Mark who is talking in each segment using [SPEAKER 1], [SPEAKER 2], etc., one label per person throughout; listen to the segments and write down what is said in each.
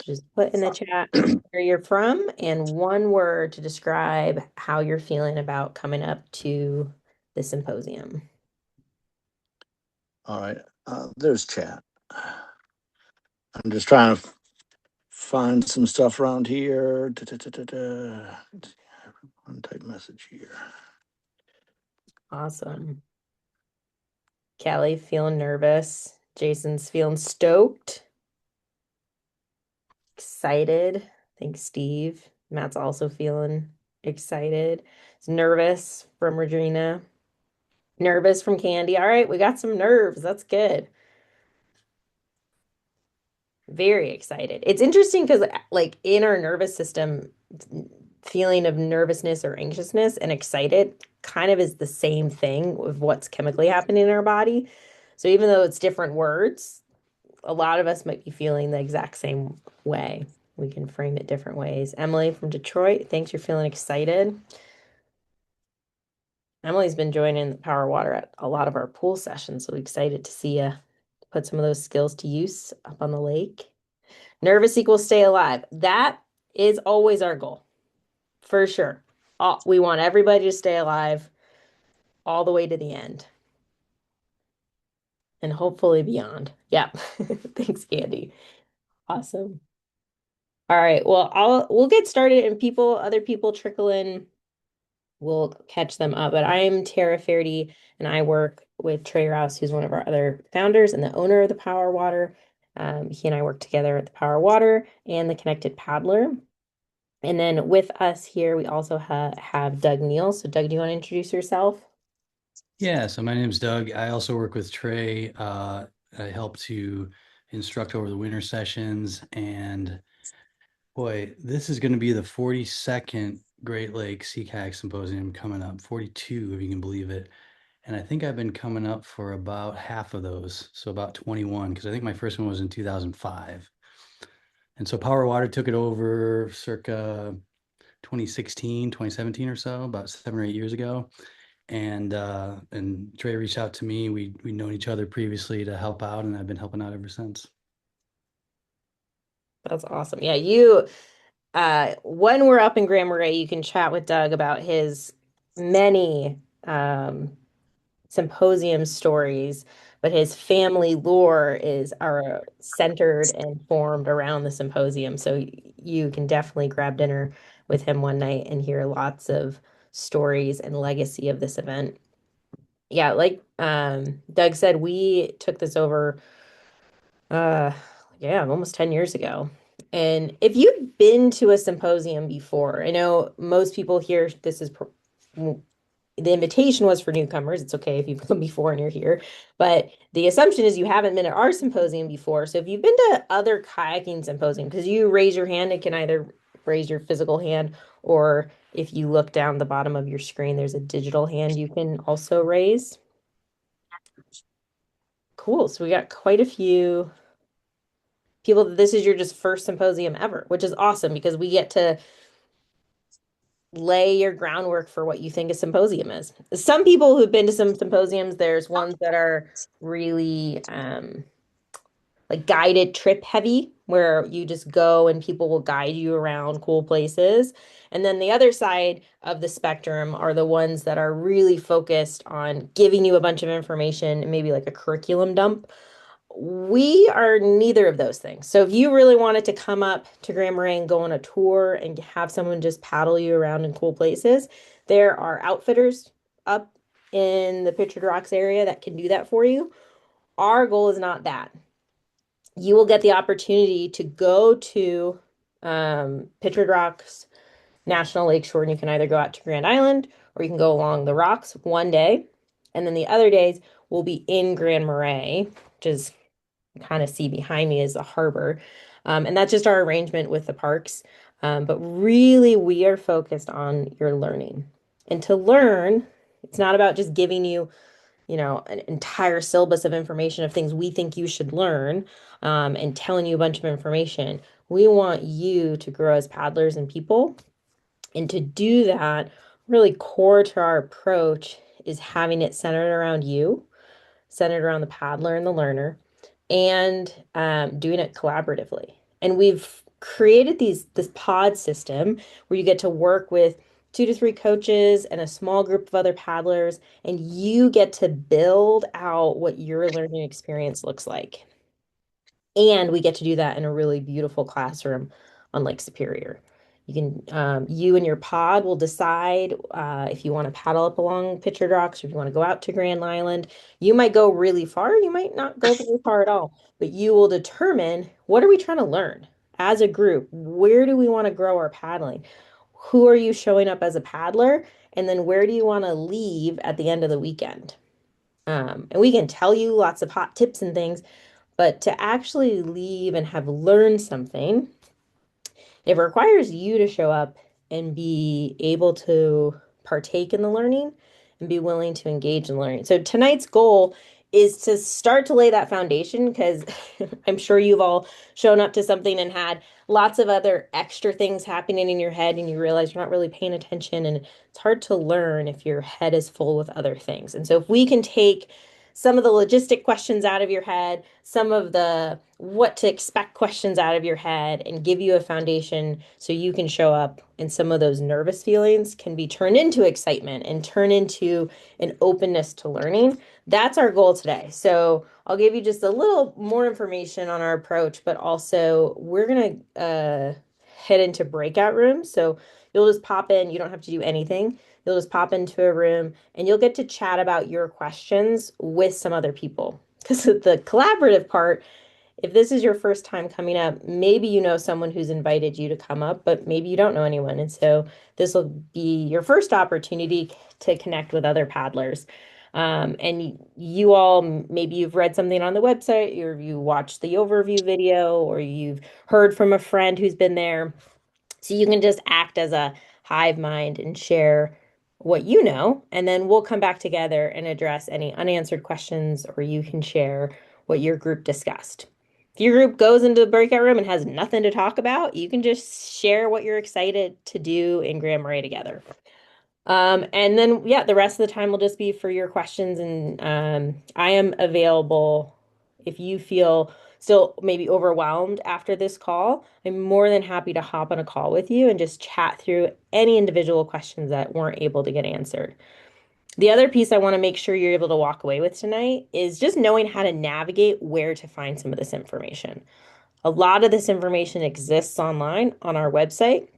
[SPEAKER 1] Just put in the chat where you're from and one word to describe how you're feeling about coming up to the symposium.
[SPEAKER 2] All right. There's chat. I'm just trying to find some stuff around here. One type message here.
[SPEAKER 1] Awesome. Kelly feeling nervous. Jason's feeling stoked, excited. Thanks, Steve. Matt's also feeling excited. He's nervous from Regina. Nervous from Candy. All right, we got some nerves. That's good. Very excited. It's interesting because, like, in our nervous system, feeling of nervousness or anxiousness and excited kind of is the same thing with what's chemically happening in our body. So even though it's different words, a lot of us might be feeling the exact same way. We can frame it different ways. Emily from Detroit, thanks. You're feeling excited. Emily's been joining the Power Water at a lot of our pool sessions, so excited to see you put some of those skills to use up on the lake. Nervous equals stay alive. That is always our goal, for sure. We want everybody to stay alive all the way to the end and hopefully beyond. Yeah. Thanks, Candy. Awesome. All right. Well, we'll get started and other people trickle in. We'll catch them up. But I'm Tara Fairdy and I work with Trey Rouse, who's one of our other founders and the owner of the Power Water. He and I work together at the Power Water and the Connected Paddler. And then with us here, we also have Doug Neal. So, Doug, do you want to introduce yourself?
[SPEAKER 3] Yeah, so my name's Doug. I also work with Trey. I help to instruct over the winter sessions. And boy, this is going to be the 42nd Great Lakes Sea Kayak Symposium coming up, 42, if you can believe it. And I think I've been coming up for about half of those, so about 21, because I think my first one was in 2005. And so Power Water took it over circa 2016, 2017 or so, about 7 or 8 years ago. And Trey reached out to me. We'd known each other previously to help out, and I've been helping out ever since.
[SPEAKER 1] That's awesome. Yeah, when we're up in Grand Marais, you can chat with Doug about his many symposium stories, but his family lore are centered and formed around the symposium. So you can definitely grab dinner with him one night and hear lots of stories and legacy of this event. Yeah, like Doug said, we took this over uh yeah, almost 10 years ago. And if you've been to a symposium before, I know most people here, the invitation was for newcomers. It's okay if you've come before and you're here, but the assumption is you haven't been at our symposium before. So if you've been to other kayaking symposium, because you raise your hand, it can either raise your physical hand, or if you look down the bottom of your screen, there's a digital hand you can also raise. Cool. So we got quite a few people that this is your just first symposium ever, which is awesome because we get to lay your groundwork for what you think a symposium is. Some people who've been to some symposiums, there's ones that are really like guided trip heavy, where you just go and people will guide you around cool places. And then the other side of the spectrum are the ones that are really focused on giving you a bunch of information, maybe like a curriculum dump. We are neither of those things. So if you really wanted to come up to Grand Marais and go on a tour and have someone just paddle you around in cool places, there are outfitters up in the Pictured Rocks area that can do that for you. Our goal is not that. You will get the opportunity to go to Pictured Rocks National Lakeshore, and you can either go out to Grand Island or you can go along the rocks one day. And then the other days will be in Grand Marais, which is kind of see behind me is a harbor. And that's just our arrangement with the parks. But really, we are focused on your learning. And to learn, it's not about just giving you, an entire syllabus of information of things we think you should learn, and telling you a bunch of information. We want you to grow as paddlers and people. And to do that, really core to our approach is having it centered around you, centered around the paddler and the learner, and doing it collaboratively. And we've created this pod system where you get to work with 2 to 3 coaches and a small group of other paddlers, and you get to build out what your learning experience looks like. And we get to do that in a really beautiful classroom on Lake Superior. You and your pod will decide if you want to paddle up along Pictured Rocks or if you want to go out to Grand Island. You might go really far, you might not go very far at all, but you will determine what are we trying to learn as a group? Where do we want to grow our paddling? Who are you showing up as a paddler? And then where do you want to leave at the end of the weekend? And we can tell you lots of hot tips and things, but to actually leave and have learned something, it requires you to show up and be able to partake in the learning and be willing to engage in learning. So tonight's goal is to start to lay that foundation because I'm sure you've all shown up to something and had lots of other extra things happening in your head and you realize you're not really paying attention and it's hard to learn if your head is full with other things. And so if we can take some of the logistic questions out of your head, some of the what to expect questions out of your head, and give you a foundation so you can show up and some of those nervous feelings can be turned into excitement and turn into an openness to learning. That's our goal today. So I'll give you just a little more information on our approach, but also we're going to head into breakout rooms. So you'll just pop in, you don't have to do anything. You'll just pop into a room and you'll get to chat about your questions with some other people. Because the collaborative part, if this is your first time coming up, maybe you know someone who's invited you to come up, but maybe you don't know anyone. And so this will be your first opportunity to connect with other paddlers. And you all, maybe you've read something on the website, or you watched the overview video, or you've heard from a friend who's been there. So you can just act as a hive mind and share what you know, and then we'll come back together and address any unanswered questions, or you can share what your group discussed. If your group goes into the breakout room and has nothing to talk about, you can just share what you're excited to do in Grand Marais together. And then, yeah, the rest of the time will just be for your questions. And I am available if you feel still maybe overwhelmed after this call. I'm more than happy to hop on a call with you and just chat through any individual questions that weren't able to get answered. The other piece I want to make sure you're able to walk away with tonight is just knowing how to navigate where to find some of this information. A lot of this information exists online on our website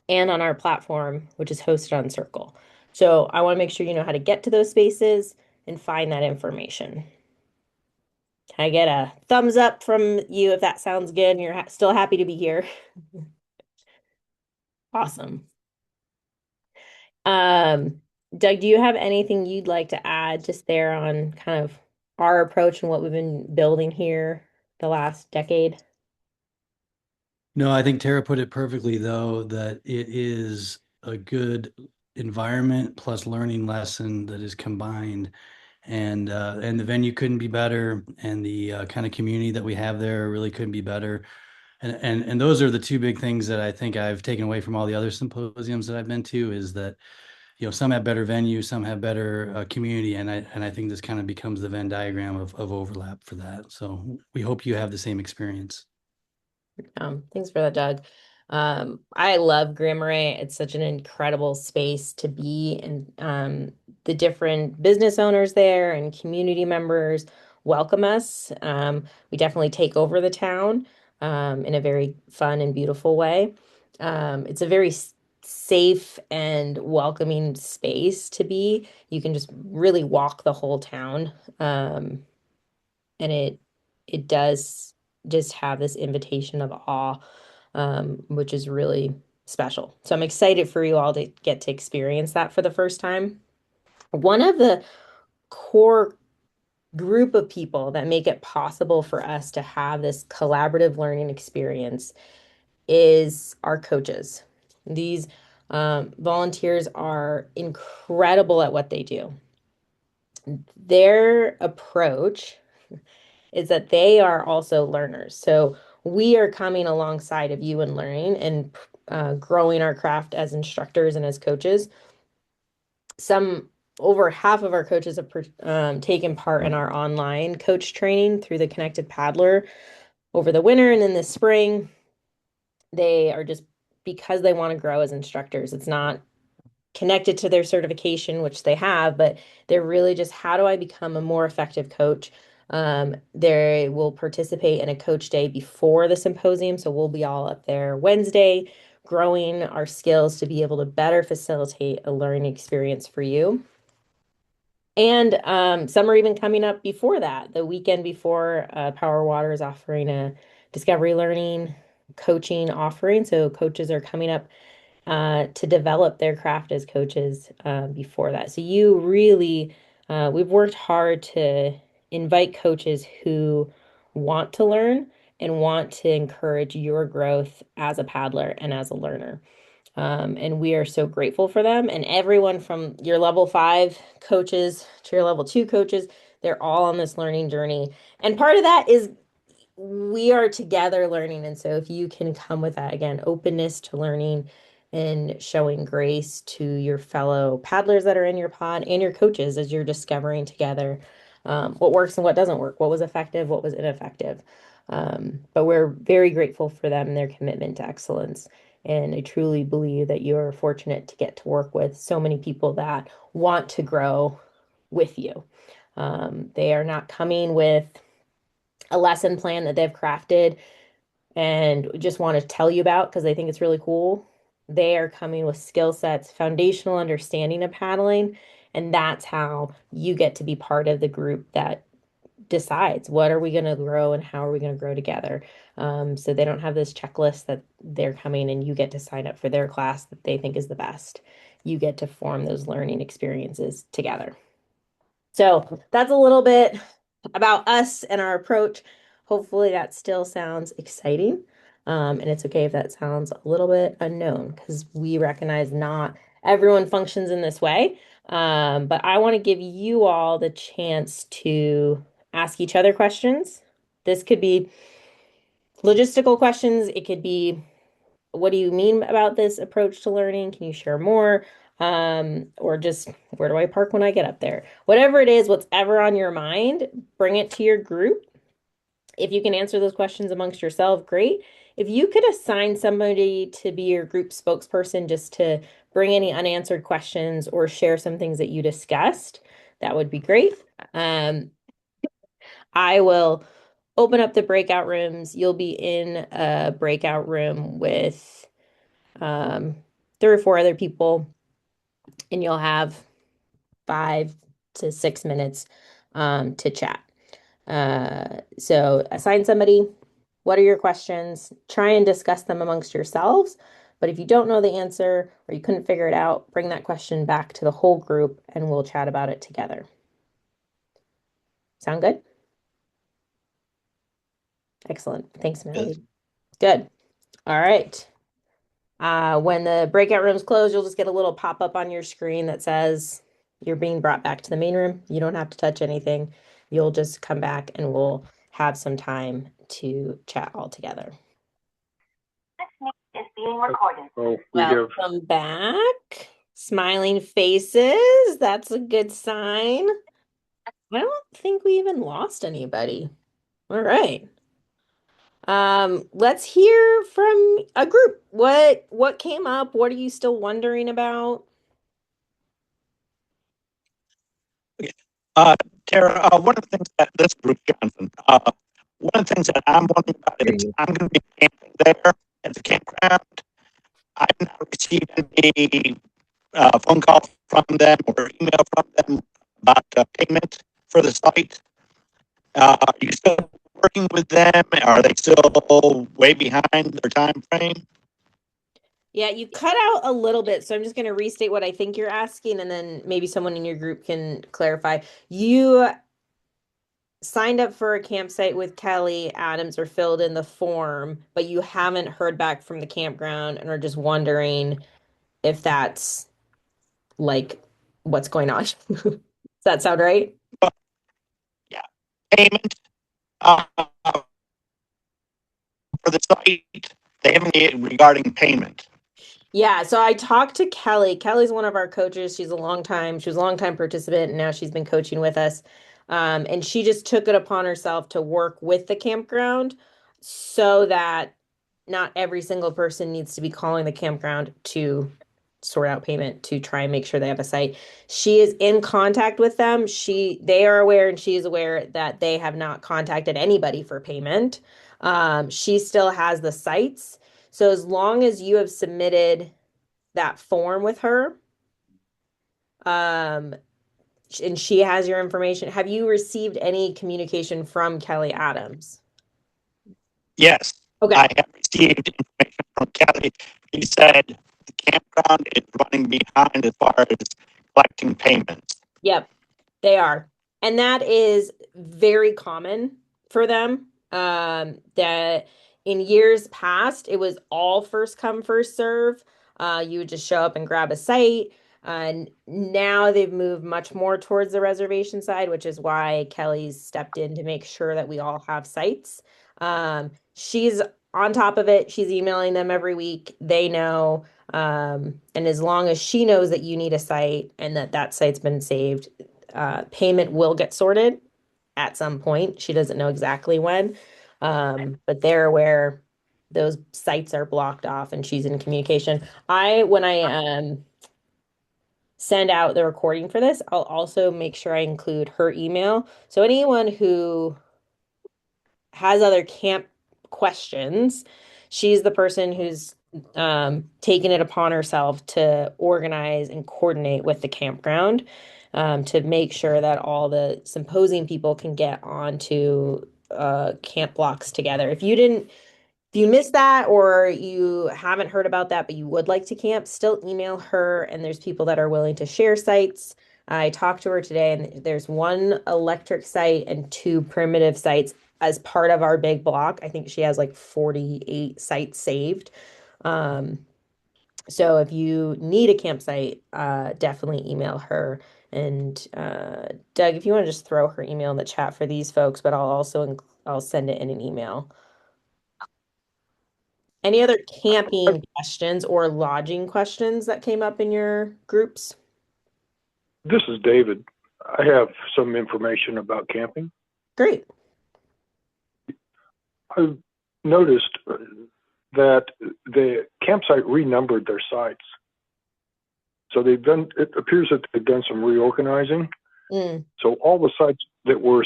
[SPEAKER 1] and on our platform, which is hosted on Circle. So I want to make sure you know how to get to those spaces and find that information. Can I get a thumbs up from you if that sounds good and you're still happy to be here? Awesome. Um, Doug, do you have anything you'd like to add just there on kind of our approach and what we've been building here the last decade?
[SPEAKER 3] No, I think Tara put it perfectly, though, that it is a good environment plus learning lesson that is combined. And the venue couldn't be better, and the kind of community that we have there really couldn't be better. And those are the two big things that I think I've taken away from all the other symposiums that I've been to is that, some have better venues, some have better community, and I think this kind of becomes the Venn diagram of overlap for that. So we hope you have the same experience.
[SPEAKER 1] Thanks for that, Doug. I love Grand Marais. It's such an incredible space to be, and the different business owners there and community members welcome us. We definitely take over the town in a very fun and beautiful way. It's a very safe and welcoming space to be. You can just really walk the whole town, and it does just have this invitation of awe, which is really special. So I'm excited for you all to get to experience that for the first time. One of the core group of people that make it possible for us to have this collaborative learning experience is our coaches. These volunteers are incredible at what they do. Their approach is that they are also learners. So we are coming alongside of you and learning and growing our craft as instructors and as coaches. Some over half of our coaches have taken part in our online coach training through the Connected Paddler over the winter and in the spring. They are just because they want to grow as instructors. It's not connected to their certification, which they have, but they're really just how do I become a more effective coach? They will participate in a coach day before the symposium. So we'll be all up there Wednesday, growing our skills to be able to better facilitate a learning experience for you. And some are even coming up before that. The weekend before, Power Water is offering a discovery learning coaching offering. So coaches are coming up to develop their craft as coaches before that. So you really, we've worked hard to invite coaches who want to learn and want to encourage your growth as a paddler and as a learner. And we are so grateful for them. And everyone from your level 5 coaches to your level 2 coaches, they're all on this learning journey. And part of that is we are together learning. And so if you can come with that, again, openness to learning and showing grace to your fellow paddlers that are in your pod and your coaches as you're discovering together what works and what doesn't work, what was effective, what was ineffective. But we're very grateful for them and their commitment to excellence. And I truly believe that you're fortunate to get to work with so many people that want to grow with you. They are not coming with a lesson plan that they've crafted and just want to tell you about because they think it's really cool. They are coming with skill sets, foundational understanding of paddling, and that's how you get to be part of the group that decides what are we going to grow and how are we going to grow together. So they don't have this checklist that they're coming and you get to sign up for their class that they think is the best. You get to form those learning experiences together. So that's a little bit about us and our approach. Hopefully that still sounds exciting. And it's okay if that sounds a little bit unknown because we recognize not everyone functions in this way. But I want to give you all the chance to ask each other questions. This could be logistical questions. It could be, what do you mean about this approach to learning? Can you share more? Or just where do I park when I get up there? Whatever it is, whatever on your mind, bring it to your group. If you can answer those questions amongst yourself, great. If you could assign somebody to be your group spokesperson just to bring any unanswered questions or share some things that you discussed, that would be great. I will open up the breakout rooms. You'll be in a breakout room with 3 or 4 other people, and you'll have 5 to 6 minutes to chat. So assign somebody. What are your questions? Try and discuss them amongst yourselves. But if you don't know the answer or you couldn't figure it out, bring that question back to the whole group and we'll chat about it together. Sound good? Excellent. Thanks, Melody. Good. All right. When the breakout rooms close, you'll just get a little pop-up on your screen that says you're being brought back to the main room. You don't have to touch anything. You'll just come back and we'll have some time to chat all together. This meeting is being recorded. Oh, welcome back. Smiling faces. That's a good sign. I don't think we even lost anybody. All right. Let's hear from a group. What came up? What are you still wondering about?
[SPEAKER 2] Uh, Tara, one of the things that this Bruce Johnson, one of the things that I'm wondering about is I'm going to be camping there at the campground. I've not received any phone call from them or email from them about payment for the site. Are you still working with them? Are they still way behind their time frame?
[SPEAKER 1] Yeah, you cut out a little bit, so I'm just going to restate what I think you're asking, and then maybe someone in your group can clarify. You signed up for a campsite with Kelly Adams or filled in the form, but you haven't heard back from the campground and are just wondering if that's like what's going on. Does that sound right?
[SPEAKER 2] Yeah. Payment for the site. They haven't yet regarding payment.
[SPEAKER 1] Yeah, so I talked to Kelly. Kelly's one of our coaches. She was a long time participant, and now she's been coaching with us. And she just took it upon herself to work with the campground so that not every single person needs to be calling the campground to sort out payment to try and make sure they have a site. She is in contact with them. They are aware and she is aware that they have not contacted anybody for payment. She still has the sites. So as long as you have submitted that form with her, um, and she has your information, have you received any communication from Kelly Adams?
[SPEAKER 2] Yes,
[SPEAKER 1] Okay.
[SPEAKER 2] I have received information from Kelly. He said the campground is running behind as far as collecting payments.
[SPEAKER 1] Yep. They are. And that is very common for them. That in years past, it was all first come, first serve. You would just show up and grab a site. And now they've moved much more towards the reservation side, which is why Kelly's stepped in to make sure that we all have sites. She's on top of it. She's emailing them every week. They know. And as long as she knows that you need a site and that that site's been saved, payment will get sorted at some point. She doesn't know exactly when, but they're aware those sites are blocked off and she's in communication. When I send out the recording for this, I'll also make sure I include her email. So anyone who has other camp questions, she's the person who's taken it upon herself to organize and coordinate with the campground to make sure that all the symposium people can get onto camp blocks together. If you missed that or you haven't heard about that, but you would like to camp, still email her, and there's people that are willing to share sites. I talked to her today, and there's one electric site and two primitive sites as part of our big block. I think she has like 48 sites saved. Um, so if you need a campsite, definitely email her. And Doug, if you want to just throw her email in the chat for these folks, but I'll send it in an email. Any other camping questions or lodging questions that came up in your groups?
[SPEAKER 4] This is David. I have some information about camping.
[SPEAKER 1] Great.
[SPEAKER 4] I've noticed that the campsite renumbered their sites. So it appears that they've done some reorganizing.
[SPEAKER 1] Mm.
[SPEAKER 4] So all the sites that were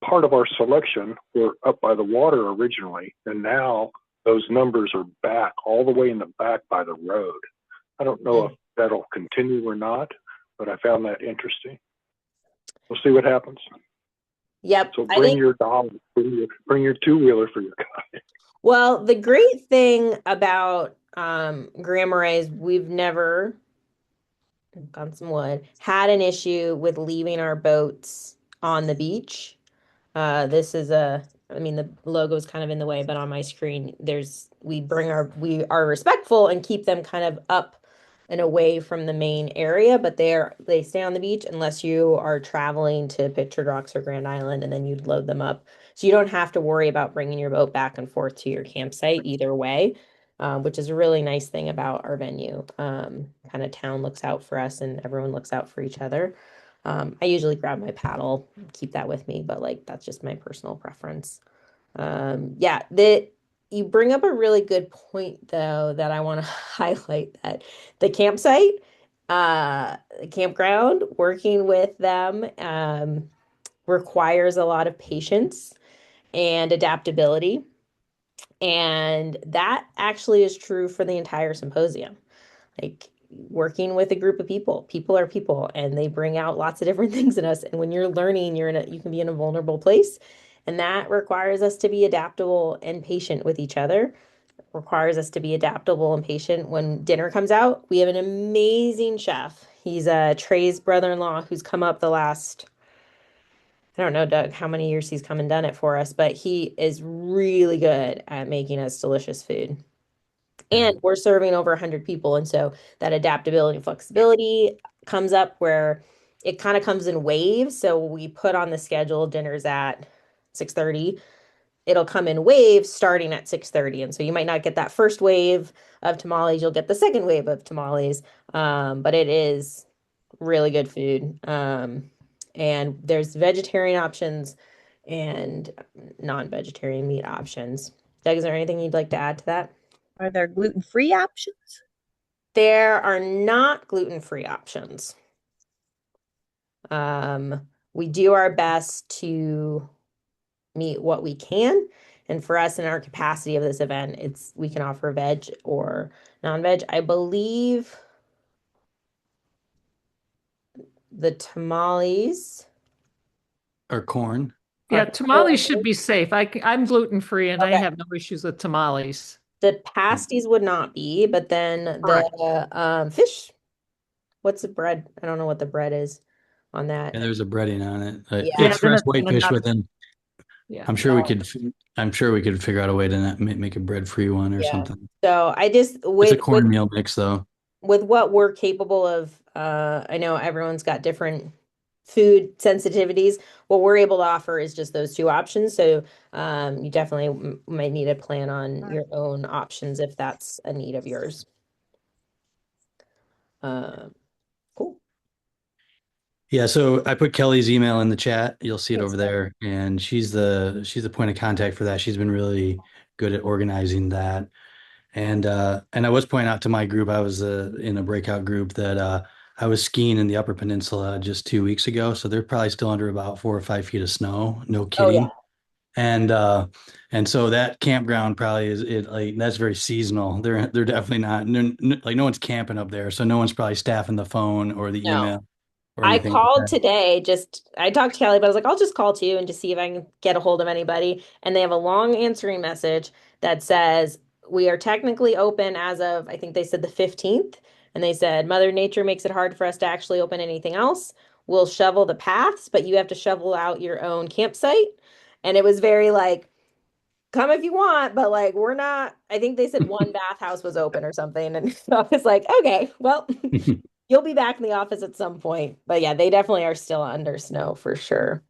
[SPEAKER 4] part of our selection were up by the water originally, and now those numbers are back all the way in the back by the road. I don't know if that'll continue or not, but I found that interesting. We'll see what happens.
[SPEAKER 1] Yep.
[SPEAKER 4] So bring your dog, bring your two-wheeler for your guy.
[SPEAKER 1] Well, the great thing about Grand Marais is we've never, on some wood, had an issue with leaving our boats on the beach. This is I mean, the logo is kind of in the way, but on my screen, we are respectful and keep them kind of up and away from the main area, but they stay on the beach unless you are traveling to Pictured Rocks or Grand Island, and then you'd load them up. So you don't have to worry about bringing your boat back and forth to your campsite either way, which is a really nice thing about our venue. Kind of town looks out for us and everyone looks out for each other. I usually grab my paddle, keep that with me, but like that's just my personal preference. Yeah, you bring up a really good point though that I want to highlight that the campsite, the campground, working with them requires a lot of patience and adaptability. And that actually is true for the entire symposium. Like working with a group of people are people and they bring out lots of different things in us. And when you're learning, you can be in a vulnerable place. And that requires us to be adaptable and patient with each other. Requires us to be adaptable and patient when dinner comes out. We have an amazing chef. He's Trey's brother-in-law who's come up the last, I don't know, Doug, how many years he's come and done it for us, but he is really good at making us delicious food. And we're serving over 100 people. And so that adaptability and flexibility comes up where it kind of comes in waves. So we put on the schedule dinners at 6:30. It'll come in waves starting at 6:30. And so you might not get that first wave of tamales. You'll get the second wave of tamales. But it is really good food. And there's vegetarian options and non-vegetarian meat options. Doug, is there anything you'd like to add to that?
[SPEAKER 5] Are there gluten-free options?
[SPEAKER 1] There are not gluten-free options. We do our best to meet what we can. And for us in our capacity of this event, we can offer veg or non-veg. I believe the tamales
[SPEAKER 3] Or corn.
[SPEAKER 6] Yeah,
[SPEAKER 1] are
[SPEAKER 6] tamales should be safe. I'm gluten-free and I
[SPEAKER 1] okay.
[SPEAKER 6] have no issues with tamales.
[SPEAKER 1] The pasties would not be, but then
[SPEAKER 6] Correct.
[SPEAKER 1] the fish. What's the bread? I don't know what the bread is on that.
[SPEAKER 3] And there's a breading on it.
[SPEAKER 1] Yeah.
[SPEAKER 6] Yeah, then
[SPEAKER 3] Express
[SPEAKER 6] it's
[SPEAKER 3] whitefish
[SPEAKER 6] not,
[SPEAKER 3] within.
[SPEAKER 6] yeah.
[SPEAKER 3] I'm sure we could figure out a way to not make a bread-free one or
[SPEAKER 1] Yeah.
[SPEAKER 3] something.
[SPEAKER 1] So I just
[SPEAKER 3] It's a
[SPEAKER 1] with
[SPEAKER 3] cornmeal mix though.
[SPEAKER 1] with what we're capable of, I know everyone's got different food sensitivities. What we're able to offer is just those two options. So you definitely might need to plan on your own options if that's a need of yours. Cool.
[SPEAKER 3] Yeah, so I put Kelly's email in the chat. You'll see it
[SPEAKER 1] Thanks,
[SPEAKER 3] over
[SPEAKER 1] Doug.
[SPEAKER 3] there, and she's the point of contact for that. She's been really good at organizing that. And I was pointing out to my group, I was in a breakout group that I was skiing in the Upper Peninsula just 2 weeks ago. So they're probably still under about 4 or 5 feet of snow. No
[SPEAKER 1] Oh yeah.
[SPEAKER 3] kidding. And uh and so that campground probably is it like that's very seasonal. They're definitely not like no one's camping up there. So no one's probably staffing the phone or the
[SPEAKER 1] No.
[SPEAKER 3] email or
[SPEAKER 1] I
[SPEAKER 3] anything like
[SPEAKER 1] called
[SPEAKER 3] that.
[SPEAKER 1] today, I talked to Kelly, but I was like, I'll just call too and just see if I can get a hold of anybody. And they have a long answering message that says, we are technically open as of, I think they said the 15th. And they said, Mother Nature makes it hard for us to actually open anything else. We'll shovel the paths, but you have to shovel out your own campsite. And it was very like, come if you want, but like, we're not, I think they said one bathhouse was open or something. And so I was like, okay, well. You'll be back in the office at some point. But yeah, they definitely are still under snow for sure.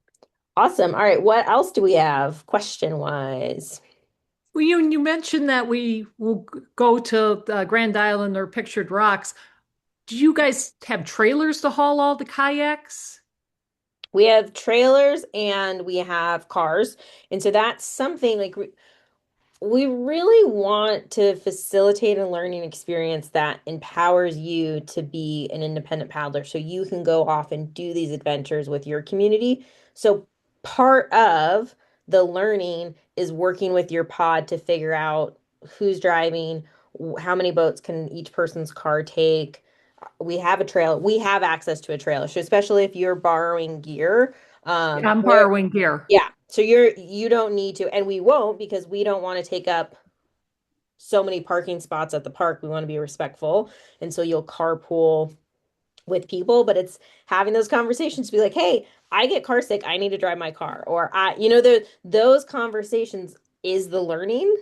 [SPEAKER 1] Awesome. All right. What else do we have question wise?
[SPEAKER 6] Well, you mentioned that we will go to Grand Island or Pictured Rocks. Do you guys have trailers to haul all the kayaks?
[SPEAKER 1] We have trailers and we have cars. And so that's something like we really want to facilitate a learning experience that empowers you to be an independent paddler so you can go off and do these adventures with your community. So part of the learning is working with your pod to figure out who's driving, how many boats can each person's car take. We have a trail, we have access to a trailer. So especially if you're borrowing gear,
[SPEAKER 6] I'm
[SPEAKER 1] where
[SPEAKER 6] borrowing gear.
[SPEAKER 1] yeah. So you don't need to, and we won't because we don't want to take up so many parking spots at the park. We want to be respectful. And so you'll carpool with people, but it's having those conversations to be like, hey, I get car sick, I need to drive my car. Or those conversations is the learning.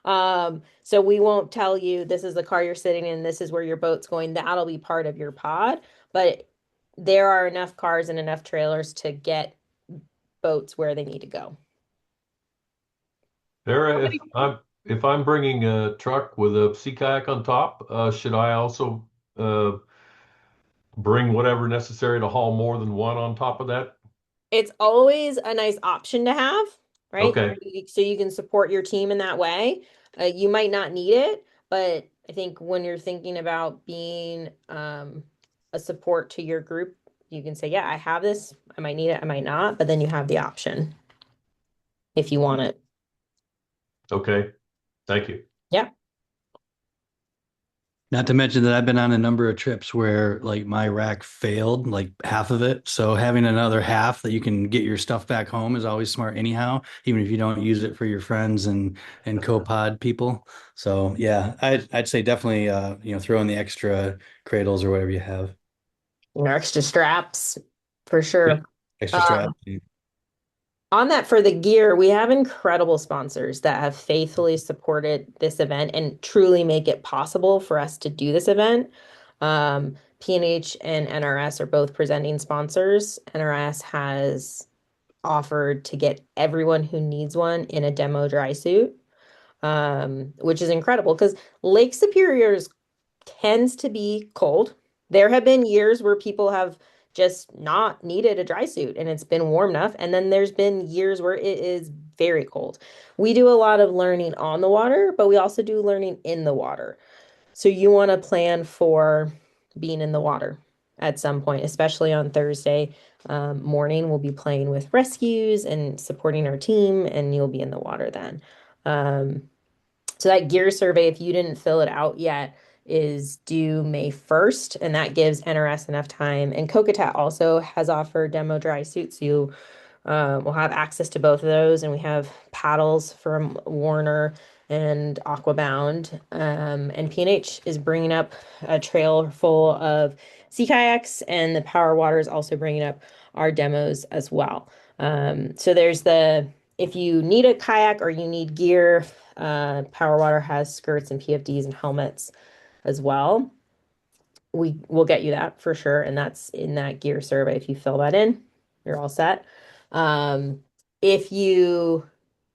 [SPEAKER 1] So we won't tell you this is the car you're sitting in, this is where your boat's going. That'll be part of your pod. But there are enough cars and enough trailers to get boats where they need to go.
[SPEAKER 7] Tara, if I'm bringing a truck with a sea kayak on top, should I also uh, bring whatever necessary to haul more than one on top of that?
[SPEAKER 1] It's always a nice option to have, right?
[SPEAKER 7] Okay,
[SPEAKER 1] So you can support your team in that way. You might not need it, but I think when you're thinking about being a support to your group, you can say, yeah, I have this. I might need it, I might not, but then you have the option if you want it.
[SPEAKER 7] okay. Thank you.
[SPEAKER 1] Yeah.
[SPEAKER 3] Not to mention that I've been on a number of trips where like my rack failed, like half of it. So having another half that you can get your stuff back home is always smart anyhow, even if you don't use it for your friends and co-pod people. So yeah, I'd say definitely throw in the extra cradles or whatever you have.
[SPEAKER 1] Extra straps for
[SPEAKER 3] Yeah.
[SPEAKER 1] sure.
[SPEAKER 3] Extra strap.
[SPEAKER 1] Um, On that, for the gear, we have incredible sponsors that have faithfully supported this event and truly make it possible for us to do this event. P&H and NRS are both presenting sponsors. NRS has offered to get everyone who needs one in a demo dry suit, which is incredible because Lake Superior tends to be cold. There have been years where people have just not needed a dry suit and it's been warm enough. And then there's been years where it is very cold. We do a lot of learning on the water, but we also do learning in the water. So you want to plan for being in the water at some point, especially on Thursday morning. We'll be playing with rescues and supporting our team, and you'll be in the water then. Um, so that gear survey, if you didn't fill it out yet, is due May 1st, and that gives NRS enough time. And Kokatat also has offered demo dry suits. So you we'll have access to both of those, and we have paddles from Warner and Aquabound. And P&H is bringing up a trail full of sea kayaks, and the Power Water is also bringing up our demos as well. So there's if you need a kayak or you need gear, Power Water has skirts and PFDs and helmets as well. We will get you that for sure, and that's in that gear survey. If you fill that in, you're all set. Um, if you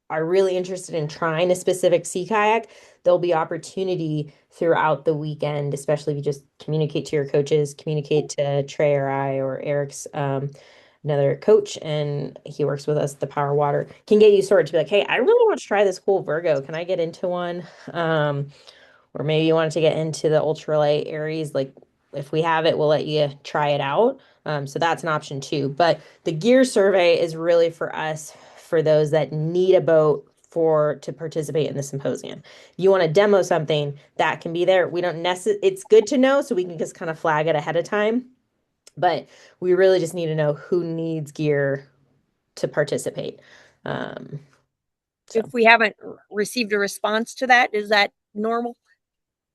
[SPEAKER 1] are really interested in trying a specific sea kayak, there'll be opportunity throughout the weekend, especially if you just communicate to your coaches, communicate to Trey or I or Eric's another coach, and he works with us, the Power Water, can get you sorted to be like, hey, I really want to try this cool Virgo. Can I get into one? Or maybe you wanted to get into the ultralight Aries. Like if we have it, we'll let you try it out. So that's an option too. But the gear survey is really for us, for those that need a boat to participate in the symposium. You want to demo something that can be there. We don't necessarily, it's good to know so we can just kind of flag it ahead of time. But we really just need to know who needs gear to participate. Um, so.
[SPEAKER 5] If we haven't received a response to that, is that normal?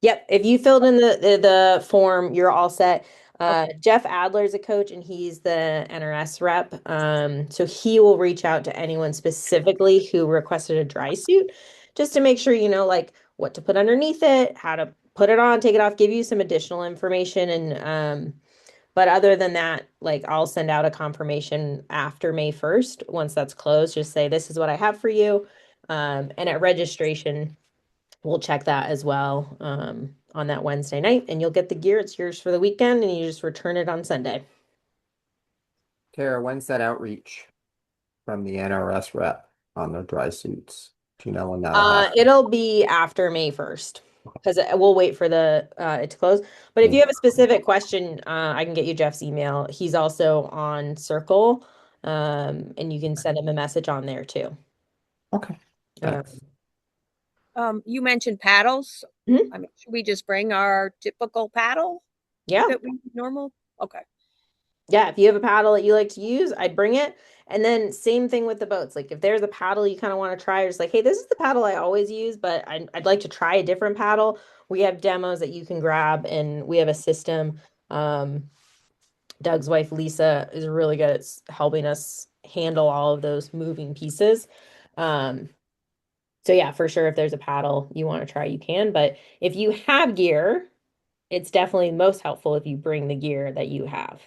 [SPEAKER 1] Yep. If you filled in the form, you're all set. Jeff Adler is a coach and he's the NRS rep. So he will reach out to anyone specifically who requested a dry suit just to make sure you know like what to put underneath it, how to put it on, take it off, give you some additional information. And but other than that, like I'll send out a confirmation after May 1st. Once that's closed, just say this is what I have for you. And at registration, we'll check that as well on that Wednesday night, and you'll get the gear. It's yours for the weekend, and you just return it on Sunday.
[SPEAKER 8] Tara, when's that outreach from the NRS rep on the dry suits? Do you know when that'll happen?
[SPEAKER 1] It'll be after May 1st because we'll wait for it to close. But if you have a specific question, I can get you Jeff's email. He's also on Circle, and you can send him a message on there too.
[SPEAKER 8] Okay. Thanks.
[SPEAKER 5] You mentioned paddles.
[SPEAKER 1] Mhm.
[SPEAKER 5] I mean, should we just bring our typical paddle
[SPEAKER 1] Yeah.
[SPEAKER 5] that we normal? Okay.
[SPEAKER 1] Yeah, if you have a paddle that you like to use, I'd bring it. And then same thing with the boats. Like if there's a paddle you kind of want to try, or just like, hey, this is the paddle I always use, but I'd like to try a different paddle. We have demos that you can grab, and we have a system. Doug's wife, Lisa, is really good at helping us handle all of those moving pieces. So yeah, for sure, if there's a paddle you want to try, you can. But if you have gear, it's definitely most helpful if you bring the gear that you have.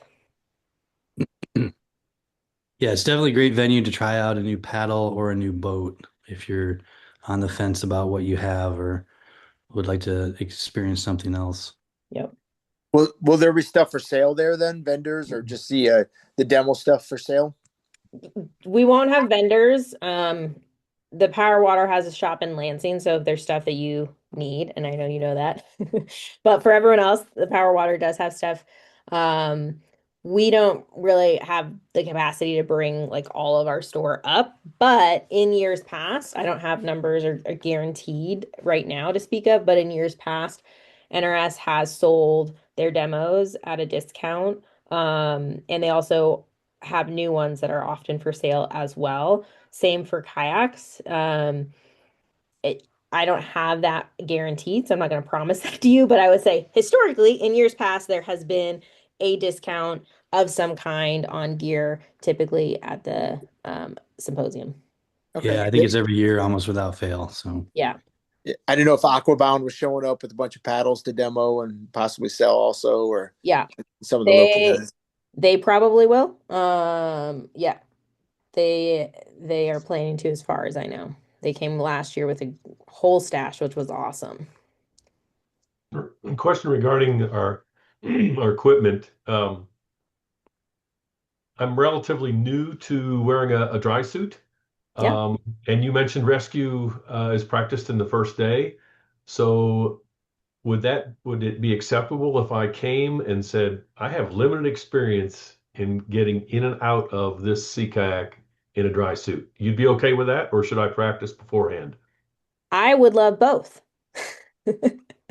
[SPEAKER 3] Yeah, it's definitely a great venue to try out a new paddle or a new boat if you're on the fence about what you have or would like to experience something else.
[SPEAKER 1] Yep.
[SPEAKER 9] Will there be stuff for sale there then, vendors, or just the demo stuff for sale?
[SPEAKER 1] We won't have vendors. The Power Water has a shop in Lansing, so if there's stuff that you need, and I know you know that, but for everyone else, the Power Water does have stuff. We don't really have the capacity to bring like all of our store up, but in years past, I don't have numbers or guaranteed right now to speak of, but in years past, NRS has sold their demos at a discount. And they also have new ones that are often for sale as well. Same for kayaks. It, I don't have that guaranteed, so I'm not going to promise that to you, but I would say historically, in years past, there has been a discount of some kind on gear, typically at the symposium.
[SPEAKER 9] Okay.
[SPEAKER 3] Yeah, I think it's every year almost without fail. So
[SPEAKER 1] Yeah.
[SPEAKER 9] I didn't know if Aquabound was showing up with a bunch of paddles to demo and possibly sell also, or
[SPEAKER 1] Yeah.
[SPEAKER 9] some of the local
[SPEAKER 1] They
[SPEAKER 9] guys.
[SPEAKER 1] they probably will. Yeah. They are planning to, as far as I know. They came last year with a whole stash, which was awesome.
[SPEAKER 7] A question regarding our our equipment. I'm relatively new to wearing a dry suit.
[SPEAKER 1] Yeah.
[SPEAKER 7] And you mentioned rescue is practiced in the first day. So would it be acceptable if I came and said, I have limited experience in getting in and out of this sea kayak in a dry suit? You'd be okay with that, or should I practice beforehand?
[SPEAKER 1] I would love both.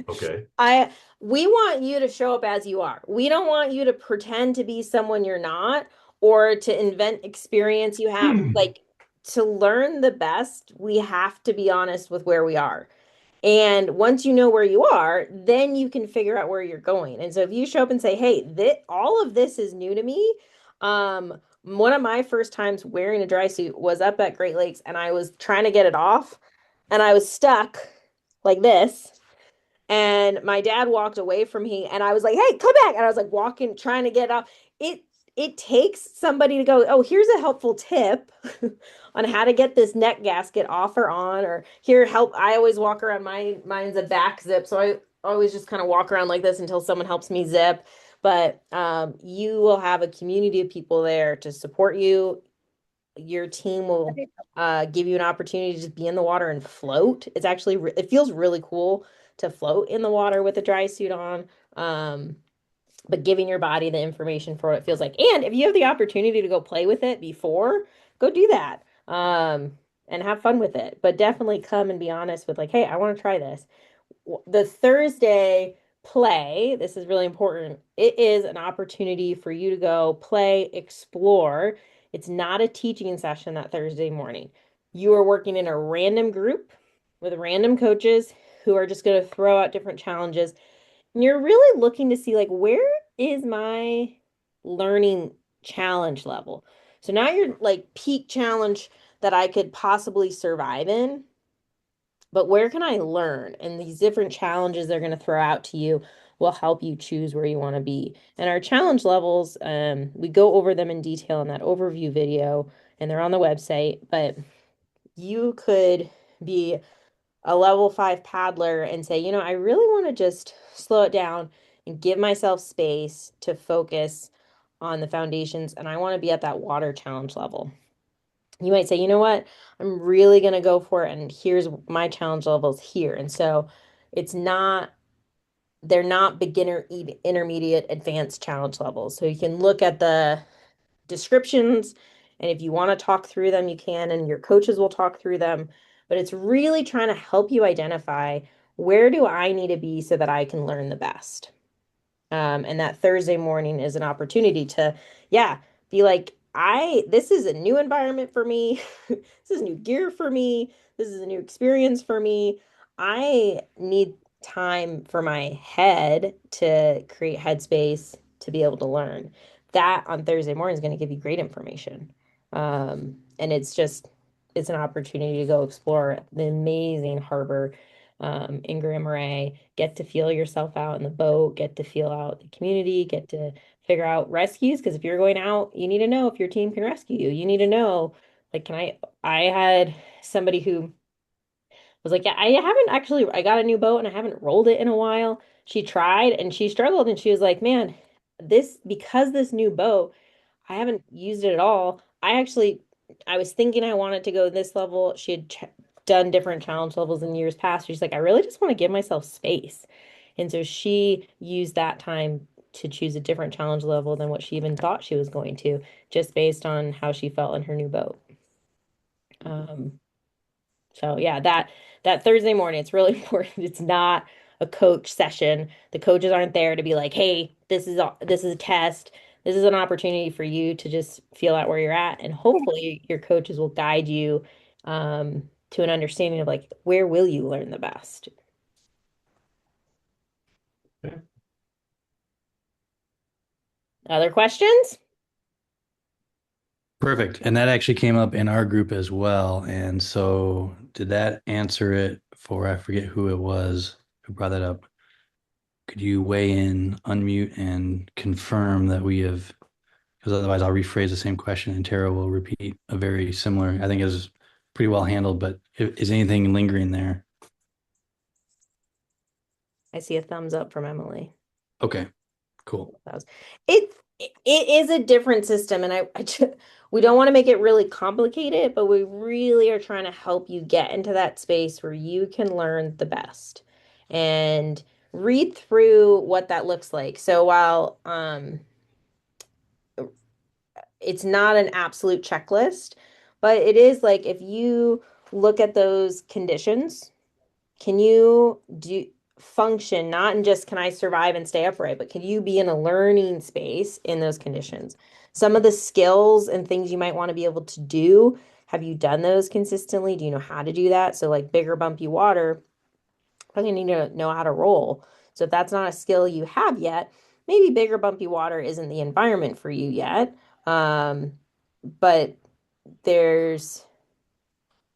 [SPEAKER 7] Okay.
[SPEAKER 1] I we want you to show up as you are. We don't want you to pretend to be someone you're not or to invent experience you have. Like to learn the best, we have to be honest with where we are. And once you know where you are, then you can figure out where you're going. And so if you show up and say, "Hey, all of this is new to me." One of my first times wearing a dry suit was up at Great Lakes and I was trying to get it off and I was stuck like this. And my dad walked away from me and I was like, "Hey, come back." And I was like walking, trying to get off. It it takes somebody to go, "Oh, here's a helpful tip on how to get this neck gasket off or on," or here, help. I always walk around, mine's a back zip. So I always just kind of walk around like this until someone helps me zip. But you will have a community of people there to support you. Your team will give you an opportunity to just be in the water and float. It's actually, it feels really cool to float in the water with a dry suit on. Um, but giving your body the information for what it feels like. And if you have the opportunity to go play with it before, go do that. And have fun with it. But definitely come and be honest with like, "Hey, I want to try this." The Thursday play, this is really important. It is an opportunity for you to go play, explore. It's not a teaching session that Thursday morning. You are working in a random group with random coaches who are just going to throw out different challenges. And you're really looking to see like where is my learning challenge level? So now you're like peak challenge that I could possibly survive in, but where can I learn? And these different challenges they're going to throw out to you will help you choose where you want to be. And our challenge levels, we go over them in detail in that overview video, and they're on the website. But you could be a level 5 paddler and say, I really want to just slow it down and give myself space to focus on the foundations. And I want to be at that water challenge level. You might say, "You know what? I'm really going to go for it. And here's my challenge levels here." And so it's not, they're not beginner, intermediate, advanced challenge levels. So you can look at the descriptions. And if you want to talk through them, you can, and your coaches will talk through them. But it's really trying to help you identify where do I need to be so that I can learn the best. And that Thursday morning is an opportunity to, yeah, be like, this is a new environment for me. This is new gear for me. This is a new experience for me. I need time for my head to create headspace to be able to learn. That on Thursday morning is going to give you great information. And it's an opportunity to go explore the amazing harbor in Grand Marais, get to feel yourself out in the boat, get to feel out the community, get to figure out rescues. Because if you're going out, you need to know if your team can rescue you. You need to know, like, I had somebody who was like, "Yeah, I haven't actually, I got a new boat and I haven't rolled it in a while." She tried and she struggled and she was like, "Man, because this new boat, I haven't used it at all. I was thinking I wanted to go this level." She had done different challenge levels in years past. She's like, "I really just want to give myself space." And so she used that time to choose a different challenge level than what she even thought she was going to, just based on how she felt in her new boat. Um, so yeah, that Thursday morning, it's really important. It's not a coach session. The coaches aren't there to be like, "Hey, this is a test. This is an opportunity for you to just feel out where you're at." And hopefully your coaches will guide you to an understanding of like where will you learn the best.
[SPEAKER 7] Okay.
[SPEAKER 1] Other questions?
[SPEAKER 3] Perfect. And that actually came up in our group as well. And so did that answer it for, I forget who it was who brought that up. Could you weigh in, unmute, and confirm that we have, because otherwise I'll rephrase the same question and Tara will repeat a very similar, I think it was pretty well handled, but is anything lingering there?
[SPEAKER 1] I see a thumbs up from Emily.
[SPEAKER 3] Okay, cool.
[SPEAKER 1] That was it. it is a different system, and we don't want to make it really complicated, but we really are trying to help you get into that space where you can learn the best and read through what that looks like. So while it's not an absolute checklist, but it is like if you look at those conditions, can you do function not in just can I survive and stay upright, but can you be in a learning space in those conditions? Some of the skills and things you might want to be able to do, have you done those consistently? Do you know how to do that? So like bigger bumpy water, probably need to know how to roll. So if that's not a skill you have yet, maybe bigger bumpy water isn't the environment for you yet. But there's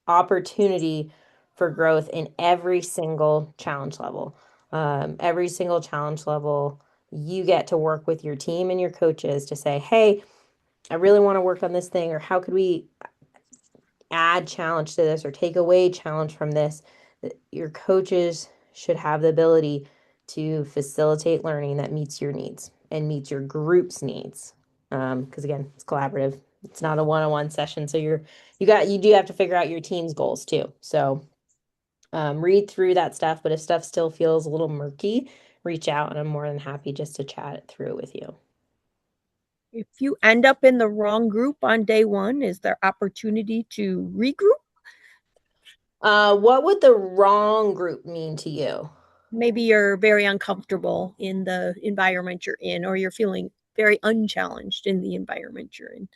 [SPEAKER 1] opportunity for growth in every single challenge level. Every single challenge level, you get to work with your team and your coaches to say, hey, I really want to work on this thing, or how could we add challenge to this or take away challenge from this? Your coaches should have the ability to facilitate learning that meets your needs and meets your group's needs. Because again, it's collaborative. It's not a one-on-one session. So you do have to figure out your team's goals too. So read through that stuff, but if stuff still feels a little murky, reach out and I'm more than happy just to chat it through with you.
[SPEAKER 5] If you end up in the wrong group on day one, is there opportunity to regroup?
[SPEAKER 1] What would the wrong group mean to you?
[SPEAKER 5] Maybe you're very uncomfortable in the environment you're in, or you're feeling very unchallenged in the environment you're in.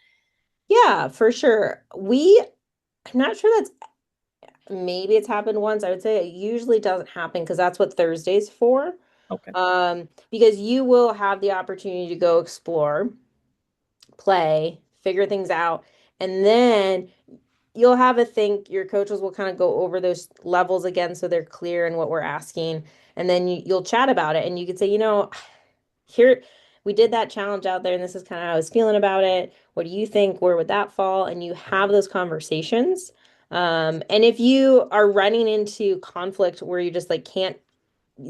[SPEAKER 1] Yeah, for sure. I'm not sure that's maybe it's happened once. I would say it usually doesn't happen because that's what Thursday's for.
[SPEAKER 5] Okay.
[SPEAKER 1] Because you will have the opportunity to go explore, play, figure things out, and then you'll have a think. Your coaches will kind of go over those levels again so they're clear in what we're asking, and then you'll chat about it, and you could say, here we did that challenge out there, and this is kind of how I was feeling about it. What do you think? Where would that fall? And you have those conversations. And if you are running into conflict where you just like can't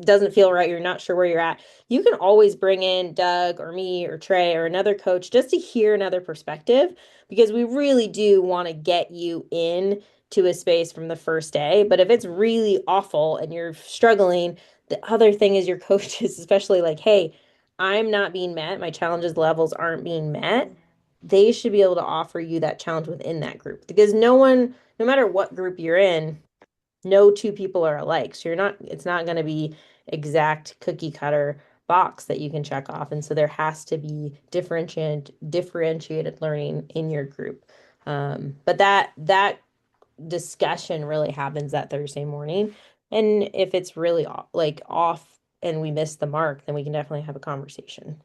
[SPEAKER 1] doesn't feel right, you're not sure where you're at, you can always bring in Doug or me or Trey or another coach just to hear another perspective because we really do want to get you in to a space from the first day. But if it's really awful and you're struggling, the other thing is your coach is especially like, hey, I'm not being met, my challenges levels aren't being met. They should be able to offer you that challenge within that group because no matter what group you're in, no two people are alike. So it's not going to be exact cookie cutter box that you can check off. And so there has to be differentiated learning in your group. But that discussion really happens that Thursday morning. And if it's really like off and we miss the mark, then we can definitely have a conversation.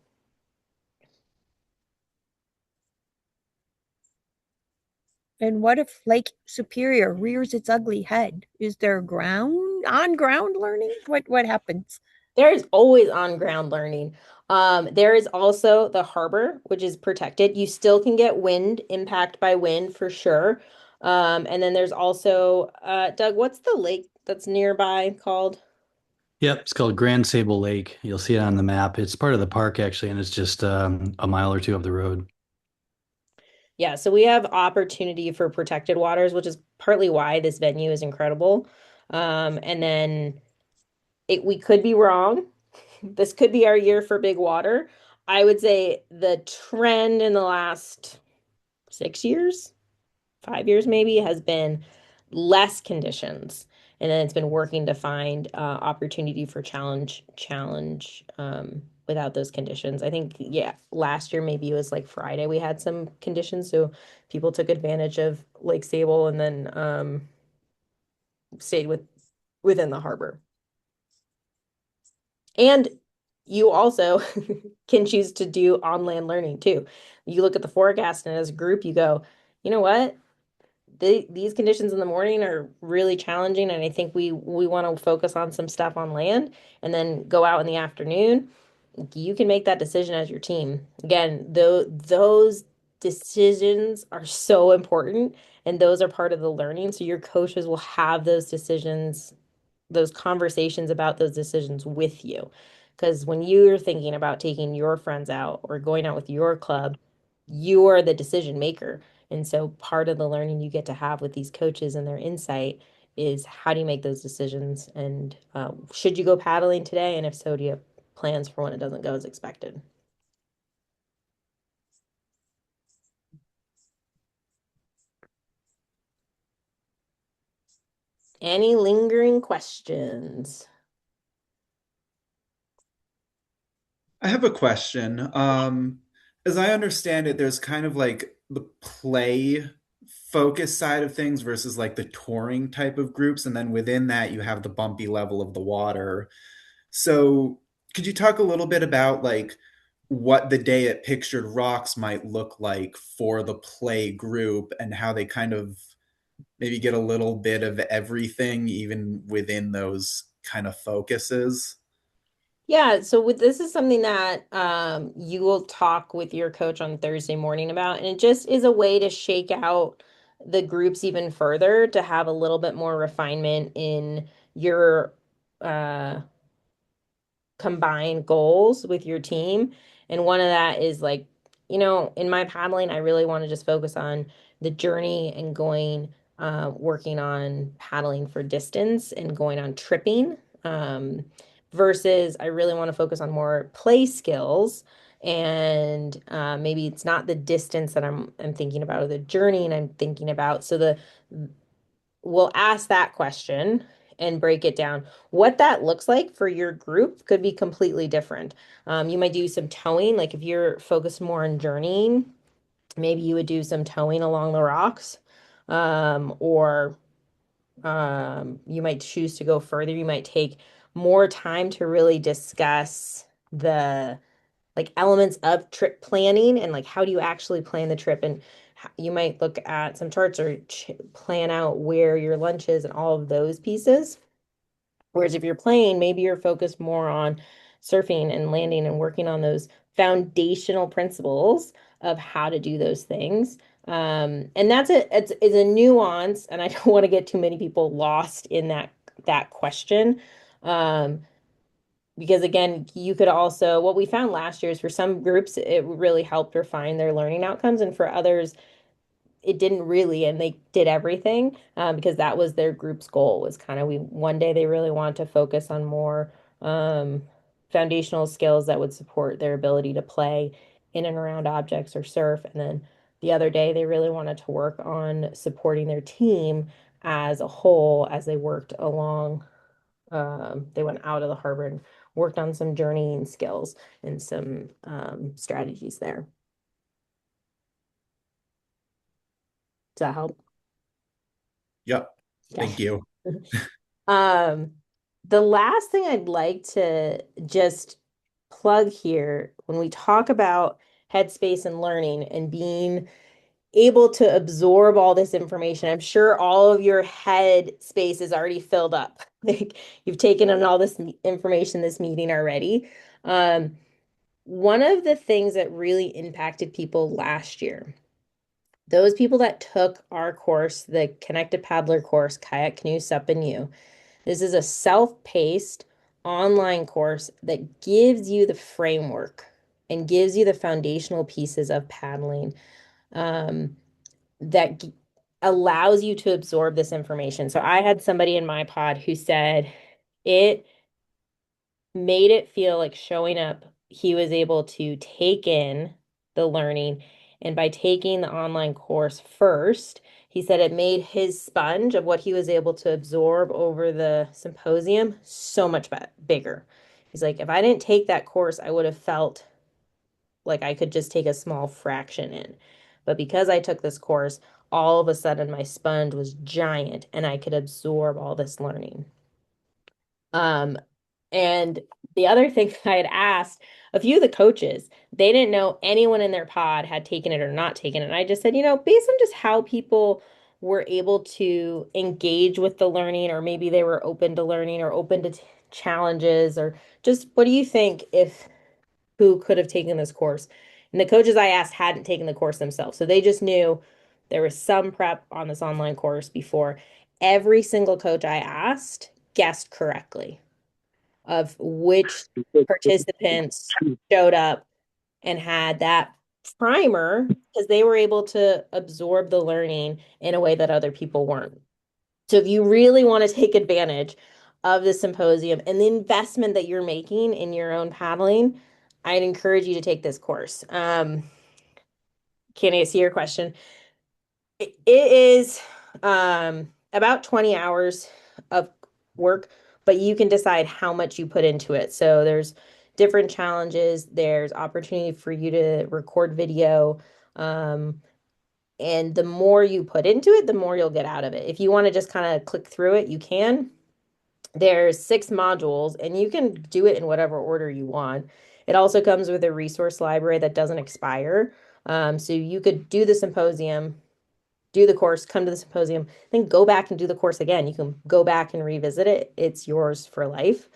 [SPEAKER 5] And what if Lake Superior rears its ugly head? Is there on ground learning? What happens?
[SPEAKER 1] There is always on ground learning. There is also the harbor, which is protected. You still can get wind, impact by wind for sure. And then there's also, Doug, what's the lake that's nearby called?
[SPEAKER 3] Yep, it's called Grand Sable Lake. You'll see it on the map. It's part of the park actually, and it's just a mile or two up the road.
[SPEAKER 1] Yeah, so we have opportunity for protected waters, which is partly why this venue is incredible. And then we could be wrong. This could be our year for big water. I would say the trend in the last 6 years, 5 years maybe, has been less conditions. And then it's been working to find opportunity for challenge without those conditions. I think, yeah, last year maybe it was like Friday we had some conditions, so people took advantage of Lake Sable and then stayed within the harbor. And you also can choose to do on-land learning too. You look at the forecast and as a group, you go, you know what? These conditions in the morning are really challenging, and I think we want to focus on some stuff on land and then go out in the afternoon. You can make that decision as your team. Again, those decisions are so important, and those are part of the learning. So your coaches will have those decisions, those conversations about those decisions with you. Because when you're thinking about taking your friends out or going out with your club, you are the decision maker. And so part of the learning you get to have with these coaches and their insight is how do you make those decisions? And should you go paddling today? And if so, do you have plans for when it doesn't go as expected? Any lingering questions?
[SPEAKER 10] I have a question. As I understand it, there's kind of like the play focus side of things versus like the touring type of groups, and then within that you have the bumpy level of the water. So, could you talk a little bit about like what the day at Pictured Rocks might look like for the play group and how they kind of maybe get a little bit of everything even within those kind of focuses?
[SPEAKER 1] Yeah, so this is something that you will talk with your coach on Thursday morning about, and it just is a way to shake out the groups even further to have a little bit more refinement in your uh combine goals with your team. And one of that is like, in my paddling, I really want to just focus on the journey and going, working on paddling for distance and going on tripping, versus I really want to focus on more play skills. And maybe it's not the distance that I'm thinking about or the journey and I'm thinking about. So we'll ask that question and break it down. What that looks like for your group could be completely different. You might do some towing, like if you're focused more on journeying, maybe you would do some towing along the rocks, or you might choose to go further. You might take more time to really discuss the like elements of trip planning and like how do you actually plan the trip and you might look at some charts or plan out where your lunch is and all of those pieces. Whereas if you're playing, maybe you're focused more on surfing and landing and working on those foundational principles of how to do those things. And it's a nuance, and I don't want to get too many people lost in that question. Um, because again, you could also, what we found last year is for some groups, it really helped refine their learning outcomes. And for others, it didn't really, and they did everything because that was their group's goal was kind of one day they really want to focus on more um, foundational skills that would support their ability to play in and around objects or surf. And then the other day they really wanted to work on supporting their team as a whole as they worked along. They went out of the harbor and worked on some journeying skills and some strategies there. Does that help?
[SPEAKER 10] Yep.
[SPEAKER 1] Okay.
[SPEAKER 10] Thank you.
[SPEAKER 1] Um, the last thing I'd like to just plug here when we talk about headspace and learning and being able to absorb all this information, I'm sure all of your head space is already filled up. Like you've taken in all this information this meeting already. Um, One of the things that really impacted people last year, those people that took our course, the Connected Paddler course, Kayak Canoe Sup and You, this is a self-paced online course that gives you the framework and gives you the foundational pieces of paddling um, that allows you to absorb this information. So I had somebody in my pod who said it made it feel like showing up, he was able to take in the learning. And by taking the online course first, he said it made his sponge of what he was able to absorb over the symposium so much bigger. He's like, if I didn't take that course, I would have felt like I could just take a small fraction in. But because I took this course, all of a sudden my sponge was giant and I could absorb all this learning. Um, and the other thing I had asked a few of the coaches, they didn't know anyone in their pod had taken it or not taken it. And I just said, based on just how people were able to engage with the learning, or maybe they were open to learning or open to challenges, or just what do you think if who could have taken this course? And the coaches I asked hadn't taken the course themselves. So they just knew there was some prep on this online course before. Every single coach I asked guessed correctly. of which participants showed up and had that primer because they were able to absorb the learning in a way that other people weren't. So if you really want to take advantage of the symposium and the investment that you're making in your own paddling, I'd encourage you to take this course. Can I see your question? It is about 20 hours of work, but you can decide how much you put into it. So there's different challenges. There's opportunity for you to record video. And the more you put into it, the more you'll get out of it. If you want to just kind of click through it, you can. There's 6 modules, and you can do it in whatever order you want. It also comes with a resource library that doesn't expire. So you could do the symposium, do the course, come to the symposium, then go back and do the course again. You can go back and revisit it. It's yours for life.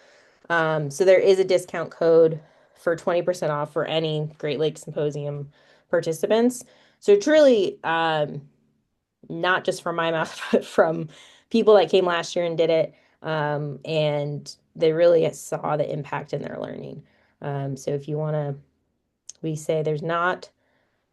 [SPEAKER 1] So there is a discount code for 20% off for any Great Lakes Symposium participants. So truly, not just from my mouth, but from people that came last year and did it. And they really saw the impact in their learning. So if you want to, we say there's not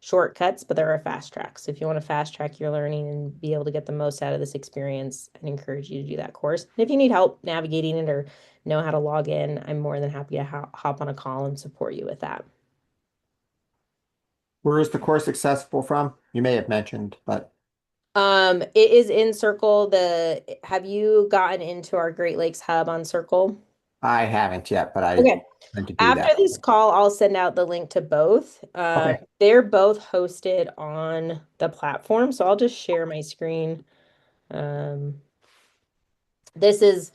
[SPEAKER 1] shortcuts, but there are fast tracks. So if you want to fast track your learning and be able to get the most out of this experience, I'd encourage you to do that course. And if you need help navigating it or know how to log in, I'm more than happy to hop on a call and support you with that.
[SPEAKER 8] Where is the course accessible from? You may have mentioned, but
[SPEAKER 1] It is in Circle. Have you gotten into our Great Lakes Hub on Circle?
[SPEAKER 8] I haven't yet, but I
[SPEAKER 1] Okay.
[SPEAKER 8] meant to do
[SPEAKER 1] After
[SPEAKER 8] that.
[SPEAKER 1] this call, I'll send out the link to both.
[SPEAKER 8] Okay.
[SPEAKER 1] They're both hosted on the platform, so I'll just share my screen. This is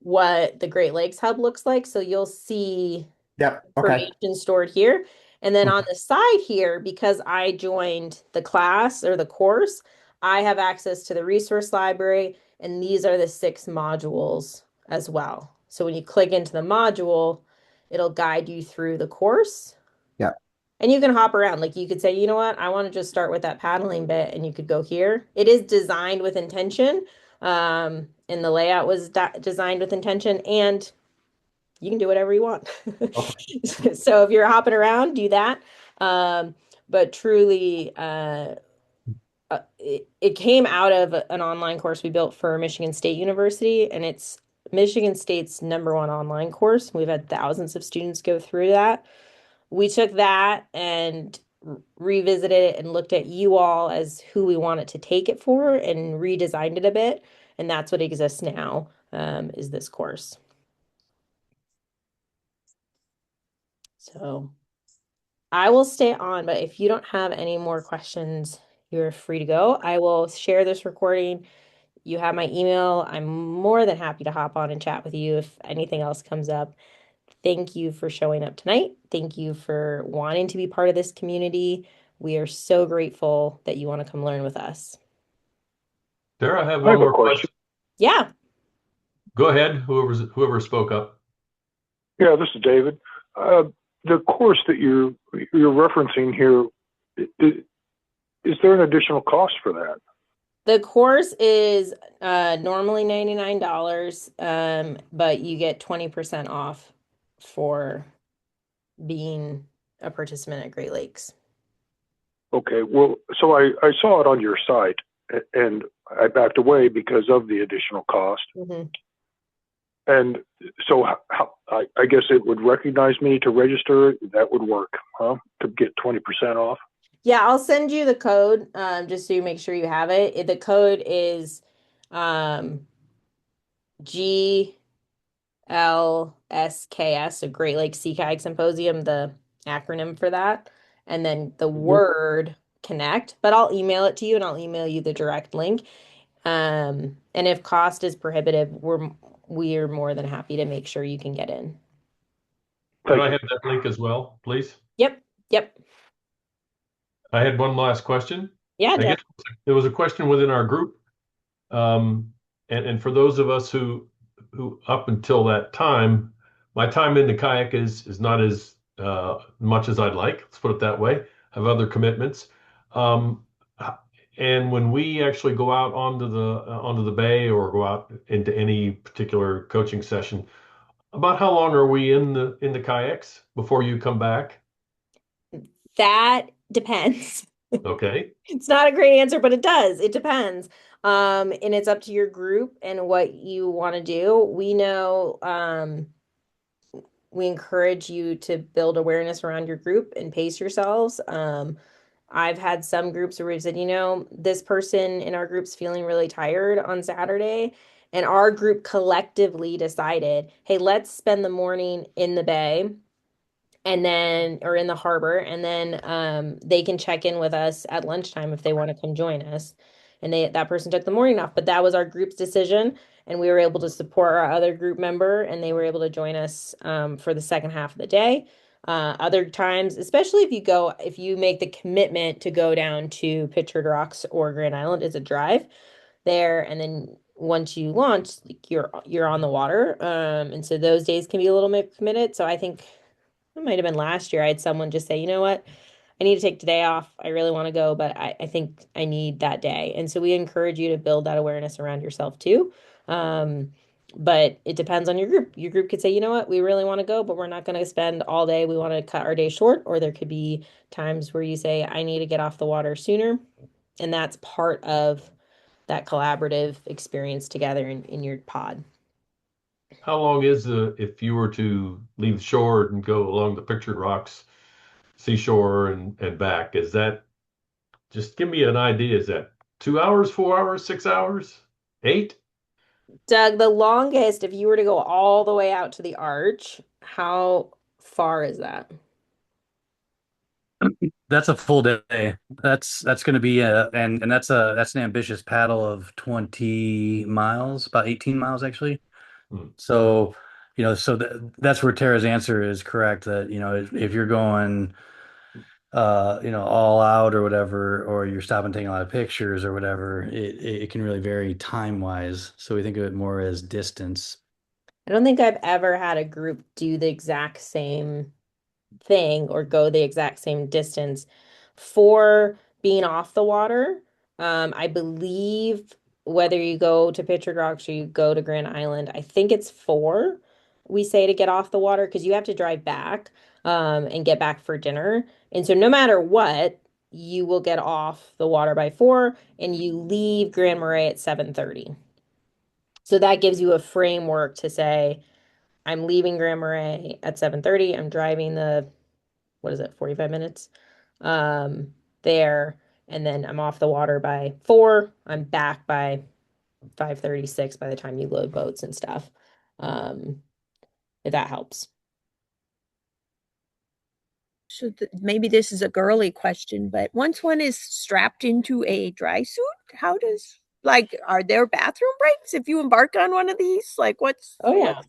[SPEAKER 1] what the Great Lakes Hub looks like. So you'll see
[SPEAKER 8] Yep. Okay.
[SPEAKER 1] information stored here. And then on the side here, because I joined the class or the course, I have access to the resource library, and these are the 6 modules as well. So when you click into the module, it'll guide you through the course.
[SPEAKER 8] Yep.
[SPEAKER 1] And you can hop around. Like you could say, you know what, I want to just start with that paddling bit, and you could go here. It is designed with intention. And the layout was designed with intention, and you can do whatever you want.
[SPEAKER 8] Okay.
[SPEAKER 1] So if you're hopping around, do that. But truly, it came out of an online course we built for Michigan State University, and it's Michigan State's #1 online course. We've had thousands of students go through that. We took that and revisited it and looked at you all as who we wanted to take it for and redesigned it a bit. And that's what exists now, is this course. So I will stay on, but if you don't have any more questions, you're free to go. I will share this recording. You have my email. I'm more than happy to hop on and chat with you if anything else comes up. Thank you for showing up tonight. Thank you for wanting to be part of this community. We are so grateful that you want to come learn with us.
[SPEAKER 7] Sarah, I have
[SPEAKER 4] I
[SPEAKER 7] one
[SPEAKER 4] have a
[SPEAKER 7] more question.
[SPEAKER 1] Yeah.
[SPEAKER 7] Go ahead, whoever spoke up.
[SPEAKER 4] Yeah, this is David. The course that you're referencing here, is there an additional cost for that?
[SPEAKER 1] The course is normally $99, but you get 20% off for being a participant at Great Lakes.
[SPEAKER 4] Okay, well, so I saw it on your site and I backed away because of the additional cost.
[SPEAKER 1] Mm-hmm.
[SPEAKER 4] And so I guess it would recognize me to register. That would work, huh? To get 20% off.
[SPEAKER 1] Yeah, I'll send you the code just so you make sure you have it. The code is GLSKS, so Great Lakes Sea Kayak Symposium, the acronym for that, and then the word connect. But I'll email it to you, and I'll email you the direct link. And if cost is prohibitive, we're more than happy to make sure you can get in.
[SPEAKER 7] Could I have that link as well, please?
[SPEAKER 1] Yep.
[SPEAKER 7] I had one last question.
[SPEAKER 1] Yeah,
[SPEAKER 7] I
[SPEAKER 1] Jeff.
[SPEAKER 7] guess there was a question within our group. And for those of us who up until that time, my time in the kayak is not as much as I'd like. Let's put it that way. I have other commitments. And when we actually go out onto the bay or go out into any particular coaching session, About how long are we in the kayaks before you come back?
[SPEAKER 1] That depends.
[SPEAKER 7] Okay.
[SPEAKER 1] It's not a great answer, but it does. It depends. And it's up to your group and what you want to do. We know, we encourage you to build awareness around your group and pace yourselves. I've had some groups where we've said, this person in our group's feeling really tired on Saturday. And our group collectively decided, hey, let's spend the morning in the bay and then or in the harbor, and then they can check in with us at lunchtime if they want to come join us. And that person took the morning off, but that was our group's decision, and we were able to support our other group member, and they were able to join us for the second half of the day. Other times, especially if you make the commitment to go down to Pictured Rocks or Grand Island, it's a drive there, and then once you launch, like, you're on the water. And so those days can be a little bit committed. So I think it might have been last year. I had someone just say, you know what? I need to take today off. I really want to go, but I think I need that day. And so we encourage you to build that awareness around yourself too. Um, but it depends on your group. Your group could say, you know what, we really want to go, but we're not going to spend all day. We want to cut our day short. Or there could be times where you say, I need to get off the water sooner. And that's part of that collaborative experience together in your pod.
[SPEAKER 7] How long is if you were to leave the shore and go along the Pictured Rocks seashore and back, is that just give me an idea? Is that 2 hours, 4 hours, 6 hours, eight?
[SPEAKER 1] Doug, the longest, if you were to go all the way out to the arch, how far is that?
[SPEAKER 3] That's a full day. That's going to be and that's an ambitious paddle of 20 miles, about 18 miles actually.
[SPEAKER 7] Hmm.
[SPEAKER 3] So, that's where Tara's answer is correct that, if you're going all out or whatever, or you're stopping taking a lot of pictures or whatever, it can really vary time wise. So we think of it more as distance.
[SPEAKER 1] I don't think I've ever had a group do the exact same thing or go the exact same distance for being off the water. I believe whether you go to Pictured Rocks or you go to Grand Island, I think it's four, we say, to get off the water because you have to drive back and get back for dinner. And so no matter what, you will get off the water by 4 and you leave Grand Marais at 7:30. So that gives you a framework to say, I'm leaving Grand Marais at 7:30. I'm driving what is it, 45 minutes there. And then I'm off the water by 4. I'm back by 5:36 by the time you load boats and stuff. Um, if that helps.
[SPEAKER 5] So maybe this is a girly question, but once one is strapped into a dry suit, how does are there bathroom breaks if you embark on one of these? Like
[SPEAKER 1] Oh yeah.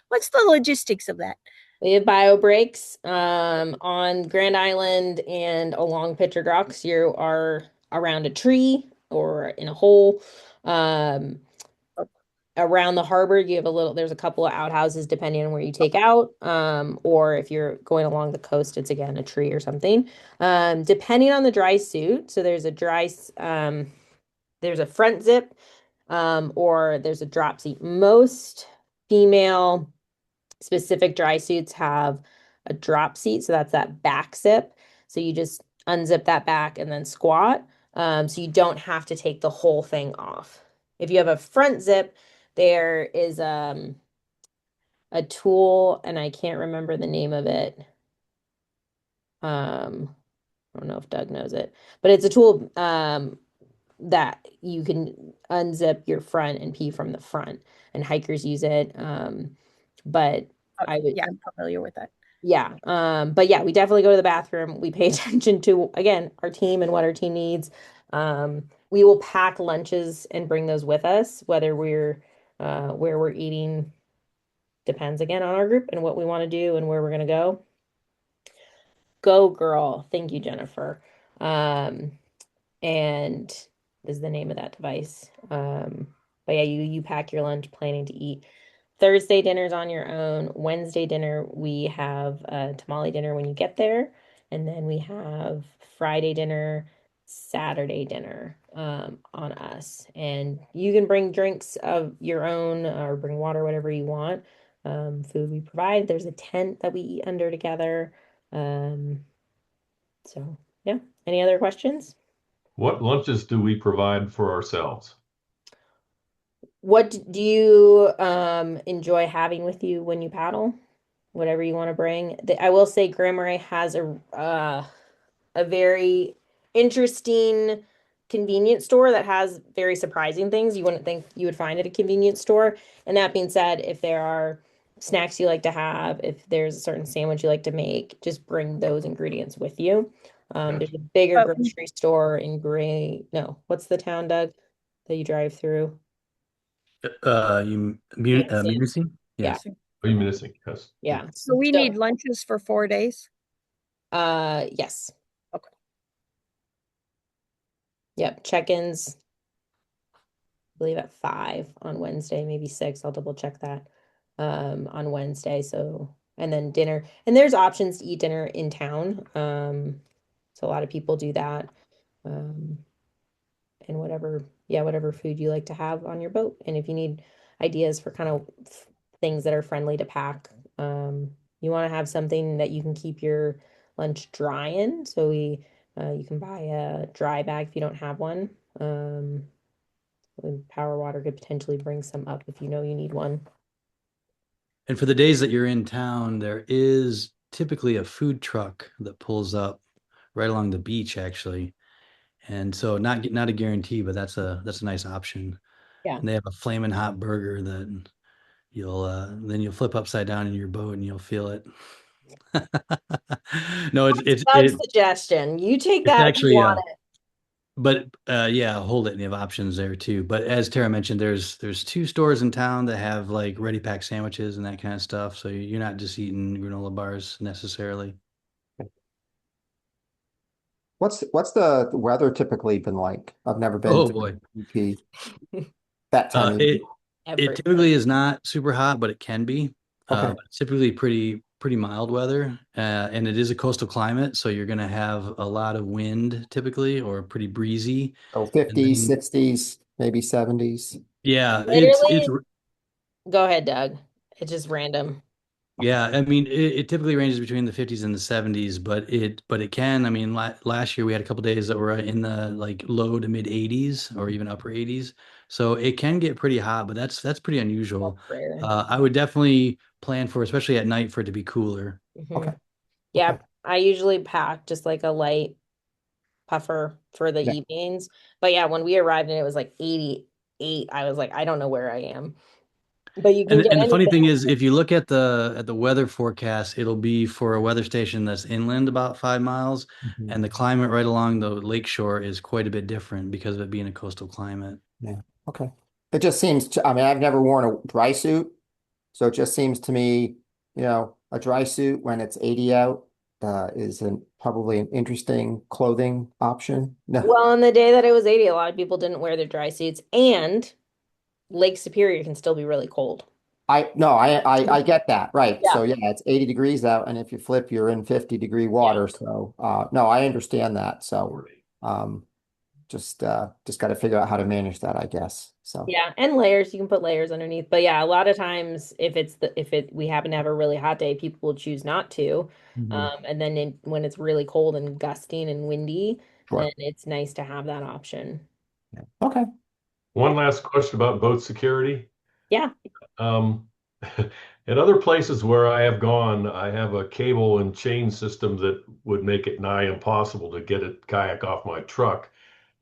[SPEAKER 5] what's the logistics of that?
[SPEAKER 1] We have bio breaks on Grand Island and along Pictured Rocks. You are around a tree or in a hole. Um, Around the harbor, there's a couple of outhouses depending on where you take out. Or if you're going along the coast, it's again a tree or something. Depending on the dry suit, so there's a front zip, or there's a drop seat. Most female specific dry suits have a drop seat, so that's that back zip. So you just unzip that back and then squat. So you don't have to take the whole thing off. If you have a front zip, there is a tool, and I can't remember the name of it. I don't know if Doug knows it, but it's a tool that you can unzip your front and pee from the front, and hikers use it. But
[SPEAKER 5] Oh,
[SPEAKER 1] I would
[SPEAKER 5] yeah, I'm familiar with that.
[SPEAKER 1] Yeah. But yeah, we definitely go to the bathroom. We pay attention to, again, our team and what our team needs. We will pack lunches and bring those with us, whether we're where we're eating depends again on our group and what we want to do and where we're gonna go. Go girl. Thank you, Jennifer. Um, and is the name of that device. But yeah, you pack your lunch planning to eat. Thursday dinner's on your own. Wednesday dinner, we have a tamale dinner when you get there. And then we have Friday dinner, Saturday dinner on us. And you can bring drinks of your own or bring water, whatever you want. food we provide. There's a tent that we eat under together. Um, so yeah. Any other questions?
[SPEAKER 7] What lunches do we provide for ourselves?
[SPEAKER 1] What do you enjoy having with you when you paddle? Whatever you want to bring. I will say Grand Marais has a very interesting convenience store that has very surprising things you wouldn't think you would find at a convenience store. And that being said, if there are snacks you like to have, if there's a certain sandwich you like to make, just bring those ingredients with you. There's
[SPEAKER 7] Gotcha.
[SPEAKER 1] a bigger
[SPEAKER 5] But
[SPEAKER 1] grocery store in Gray. No, what's the town, Doug, that you drive through?
[SPEAKER 3] You
[SPEAKER 1] Munising.
[SPEAKER 3] Munising?
[SPEAKER 1] Yeah,
[SPEAKER 3] Yes.
[SPEAKER 7] Are you missing? Yes.
[SPEAKER 1] yeah.
[SPEAKER 5] so we
[SPEAKER 1] So,
[SPEAKER 5] need lunches for 4 days.
[SPEAKER 1] yes.
[SPEAKER 5] Okay.
[SPEAKER 1] Yep. Check-ins, I believe at 5 on Wednesday, maybe 6. I'll double check that on Wednesday. So, and then dinner. And there's options to eat dinner in town. So a lot of people do that. Um, and whatever, yeah, whatever food you like to have on your boat. And if you need ideas for kind of things that are friendly to pack, you want to have something that you can keep your lunch dry in. So you can buy a dry bag if you don't have one. And Power Water could potentially bring some up if you know you need one.
[SPEAKER 3] And for the days that you're in town, there is typically a food truck that pulls up right along the beach, actually. And so not a guarantee, but that's a nice option.
[SPEAKER 1] Yeah.
[SPEAKER 3] And they have a flaming hot burger that you'll flip upside down in your boat and you'll feel it. No,
[SPEAKER 1] Doug's suggestion. You take
[SPEAKER 3] it's
[SPEAKER 1] that if you
[SPEAKER 3] actually
[SPEAKER 1] want it.
[SPEAKER 3] but yeah, hold it and you have options there too. But as Tara mentioned, there's two stores in town that have like ready pack sandwiches and that kind of stuff. So you're not just eating granola bars necessarily.
[SPEAKER 8] What's the weather typically been like? I've never been
[SPEAKER 3] Oh
[SPEAKER 8] to
[SPEAKER 3] boy.
[SPEAKER 8] UP that time
[SPEAKER 3] Uh,
[SPEAKER 8] of year.
[SPEAKER 3] it it
[SPEAKER 1] Every
[SPEAKER 3] typically is not super hot, but it can be.
[SPEAKER 8] Okay.
[SPEAKER 3] But it's typically pretty mild weather, and it is a coastal climate, so you're going to have a lot of wind typically, or pretty breezy.
[SPEAKER 8] So
[SPEAKER 3] And
[SPEAKER 8] 50s,
[SPEAKER 3] then
[SPEAKER 8] 60s, maybe 70s.
[SPEAKER 3] yeah, it's
[SPEAKER 1] literally, go ahead, Doug. It's just random.
[SPEAKER 3] yeah. I mean, it typically ranges between the 50s and the 70s, but it can. I mean, last year we had a couple days that were in the like low to mid 80s or even upper 80s, so it can get pretty hot, but that's pretty
[SPEAKER 1] That's
[SPEAKER 3] unusual.
[SPEAKER 1] rare.
[SPEAKER 3] I would definitely plan for, especially at night, for it to be cooler.
[SPEAKER 1] Mhm.
[SPEAKER 8] Okay.
[SPEAKER 1] Yeah,
[SPEAKER 8] Okay.
[SPEAKER 1] I usually pack just like a light puffer for the
[SPEAKER 8] Yeah.
[SPEAKER 1] evenings. But yeah, when we arrived and it was like 88, I was like, I don't know where I am. But you can
[SPEAKER 3] And
[SPEAKER 1] get
[SPEAKER 3] and the funny
[SPEAKER 1] anything.
[SPEAKER 3] thing is, if you look at the weather forecast, it'll be for a weather station that's inland about 5 miles,
[SPEAKER 8] Mhm.
[SPEAKER 3] and the climate right along the lake shore is quite a bit different because of it being a coastal climate.
[SPEAKER 8] Yeah. Okay. It just seems I mean, I've never worn a dry suit, so it just seems to me, a dry suit when it's 80 out is probably an interesting clothing option. No,
[SPEAKER 1] Well, on the day that it was 80, a lot of people didn't wear their dry suits, and Lake Superior can still be really cold.
[SPEAKER 8] I no, I get that. Right.
[SPEAKER 1] Yeah.
[SPEAKER 8] So yeah, it's 80 degrees out, and if you flip, you're in 50-degree
[SPEAKER 1] Yeah.
[SPEAKER 8] water. So no, I understand that. So just got to figure out how to manage that, I guess. So
[SPEAKER 1] Yeah, and layers, you can put layers underneath. But yeah, a lot of times if we happen to have a really hot day, people will choose not to.
[SPEAKER 8] mhm.
[SPEAKER 1] And then when it's really cold and gusting and windy, then
[SPEAKER 8] Sure.
[SPEAKER 1] it's nice to have that option.
[SPEAKER 8] Yeah. Okay.
[SPEAKER 7] One last question about boat security.
[SPEAKER 1] Yeah.
[SPEAKER 7] Um, in other places where I have gone, I have a cable and chain system that would make it nigh impossible to get a kayak off my truck.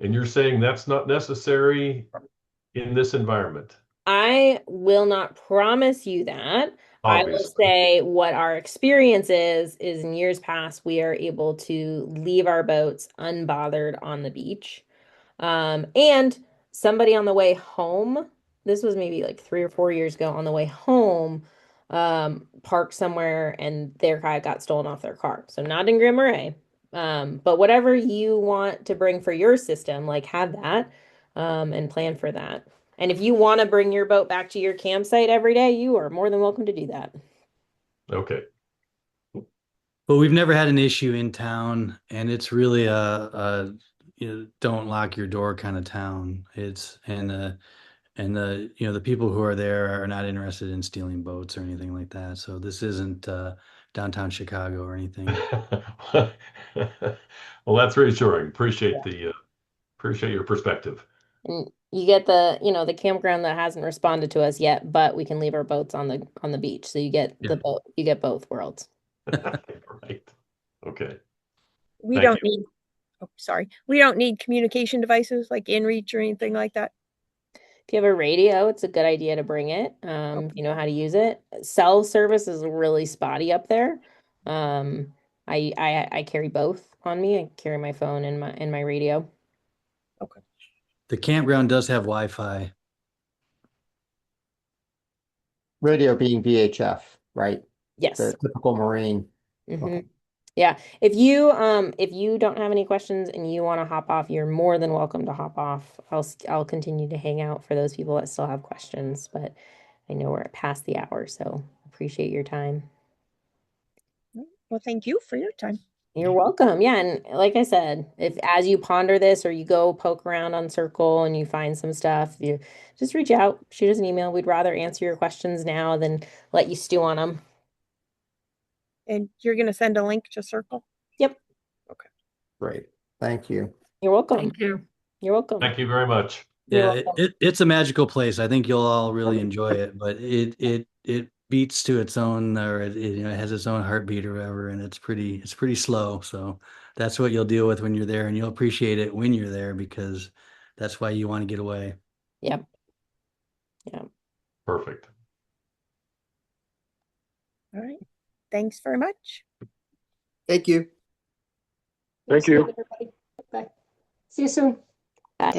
[SPEAKER 7] And you're saying that's not necessary in this environment,
[SPEAKER 1] I will not promise you that. I will
[SPEAKER 7] obviously.
[SPEAKER 1] say what our experience is in years past, we are able to leave our boats unbothered on the beach. And somebody on the way home, this was maybe like 3 or 4 years ago, on the way home, parked somewhere and their kayak got stolen off their car. So not in Grand Marais. But whatever you want to bring for your system, like have that, and plan for that. And if you want to bring your boat back to your campsite every day, you are more than welcome to do that.
[SPEAKER 7] Okay.
[SPEAKER 3] But we've never had an issue in town, and it's really don't lock your door kind of town. It's And the people who are there are not interested in stealing boats or anything like that. So this isn't downtown Chicago or anything.
[SPEAKER 7] Well, that's reassuring. Appreciate your perspective.
[SPEAKER 1] And you get the campground that hasn't responded to us yet, but we can leave our boats on the beach. So you get
[SPEAKER 3] Yeah.
[SPEAKER 1] you get both worlds.
[SPEAKER 7] Right. Okay.
[SPEAKER 5] We
[SPEAKER 7] Thank
[SPEAKER 5] don't
[SPEAKER 7] you.
[SPEAKER 5] need, oh, sorry. We don't need communication devices like inReach or anything like that.
[SPEAKER 1] If you have a radio, it's a good idea to bring it. If you know how to use it. Cell service is really spotty up there. I carry both on me. I carry my phone and my radio.
[SPEAKER 5] Okay.
[SPEAKER 3] The campground does have Wi-Fi.
[SPEAKER 8] Radio being VHF, right?
[SPEAKER 1] Yes.
[SPEAKER 8] The typical Marine.
[SPEAKER 1] hmm
[SPEAKER 8] Okay.
[SPEAKER 1] Yeah. If you don't have any questions and you want to hop off, you're more than welcome to hop off. I'll continue to hang out for those people that still have questions, but I know we're past the hour, so appreciate your time.
[SPEAKER 5] Well, thank you for your time.
[SPEAKER 1] You're welcome. Yeah, and like I said, if as you ponder this or you go poke around on Circle and you find some stuff, you just reach out, shoot us an email. We'd rather answer your questions now than let you stew on them.
[SPEAKER 5] And you're going to send a link to Circle?
[SPEAKER 1] Yep.
[SPEAKER 5] Okay.
[SPEAKER 8] Great. Thank you.
[SPEAKER 1] You're welcome.
[SPEAKER 6] Thank you.
[SPEAKER 1] You're welcome.
[SPEAKER 7] Thank you very much.
[SPEAKER 1] You're
[SPEAKER 3] Yeah,
[SPEAKER 1] welcome.
[SPEAKER 3] it's a magical place. I think you'll all really enjoy it, but it beats to its own, or it has its own heartbeat or whatever, and it's pretty slow. So that's what you'll deal with when you're there, and you'll appreciate it when you're there because that's why you want to get away.
[SPEAKER 1] Yep. Yeah.
[SPEAKER 7] Perfect.
[SPEAKER 5] All right. Thanks very much.
[SPEAKER 8] Thank you.
[SPEAKER 4] Thank you.
[SPEAKER 1] Bye. See you soon.
[SPEAKER 11] Ew.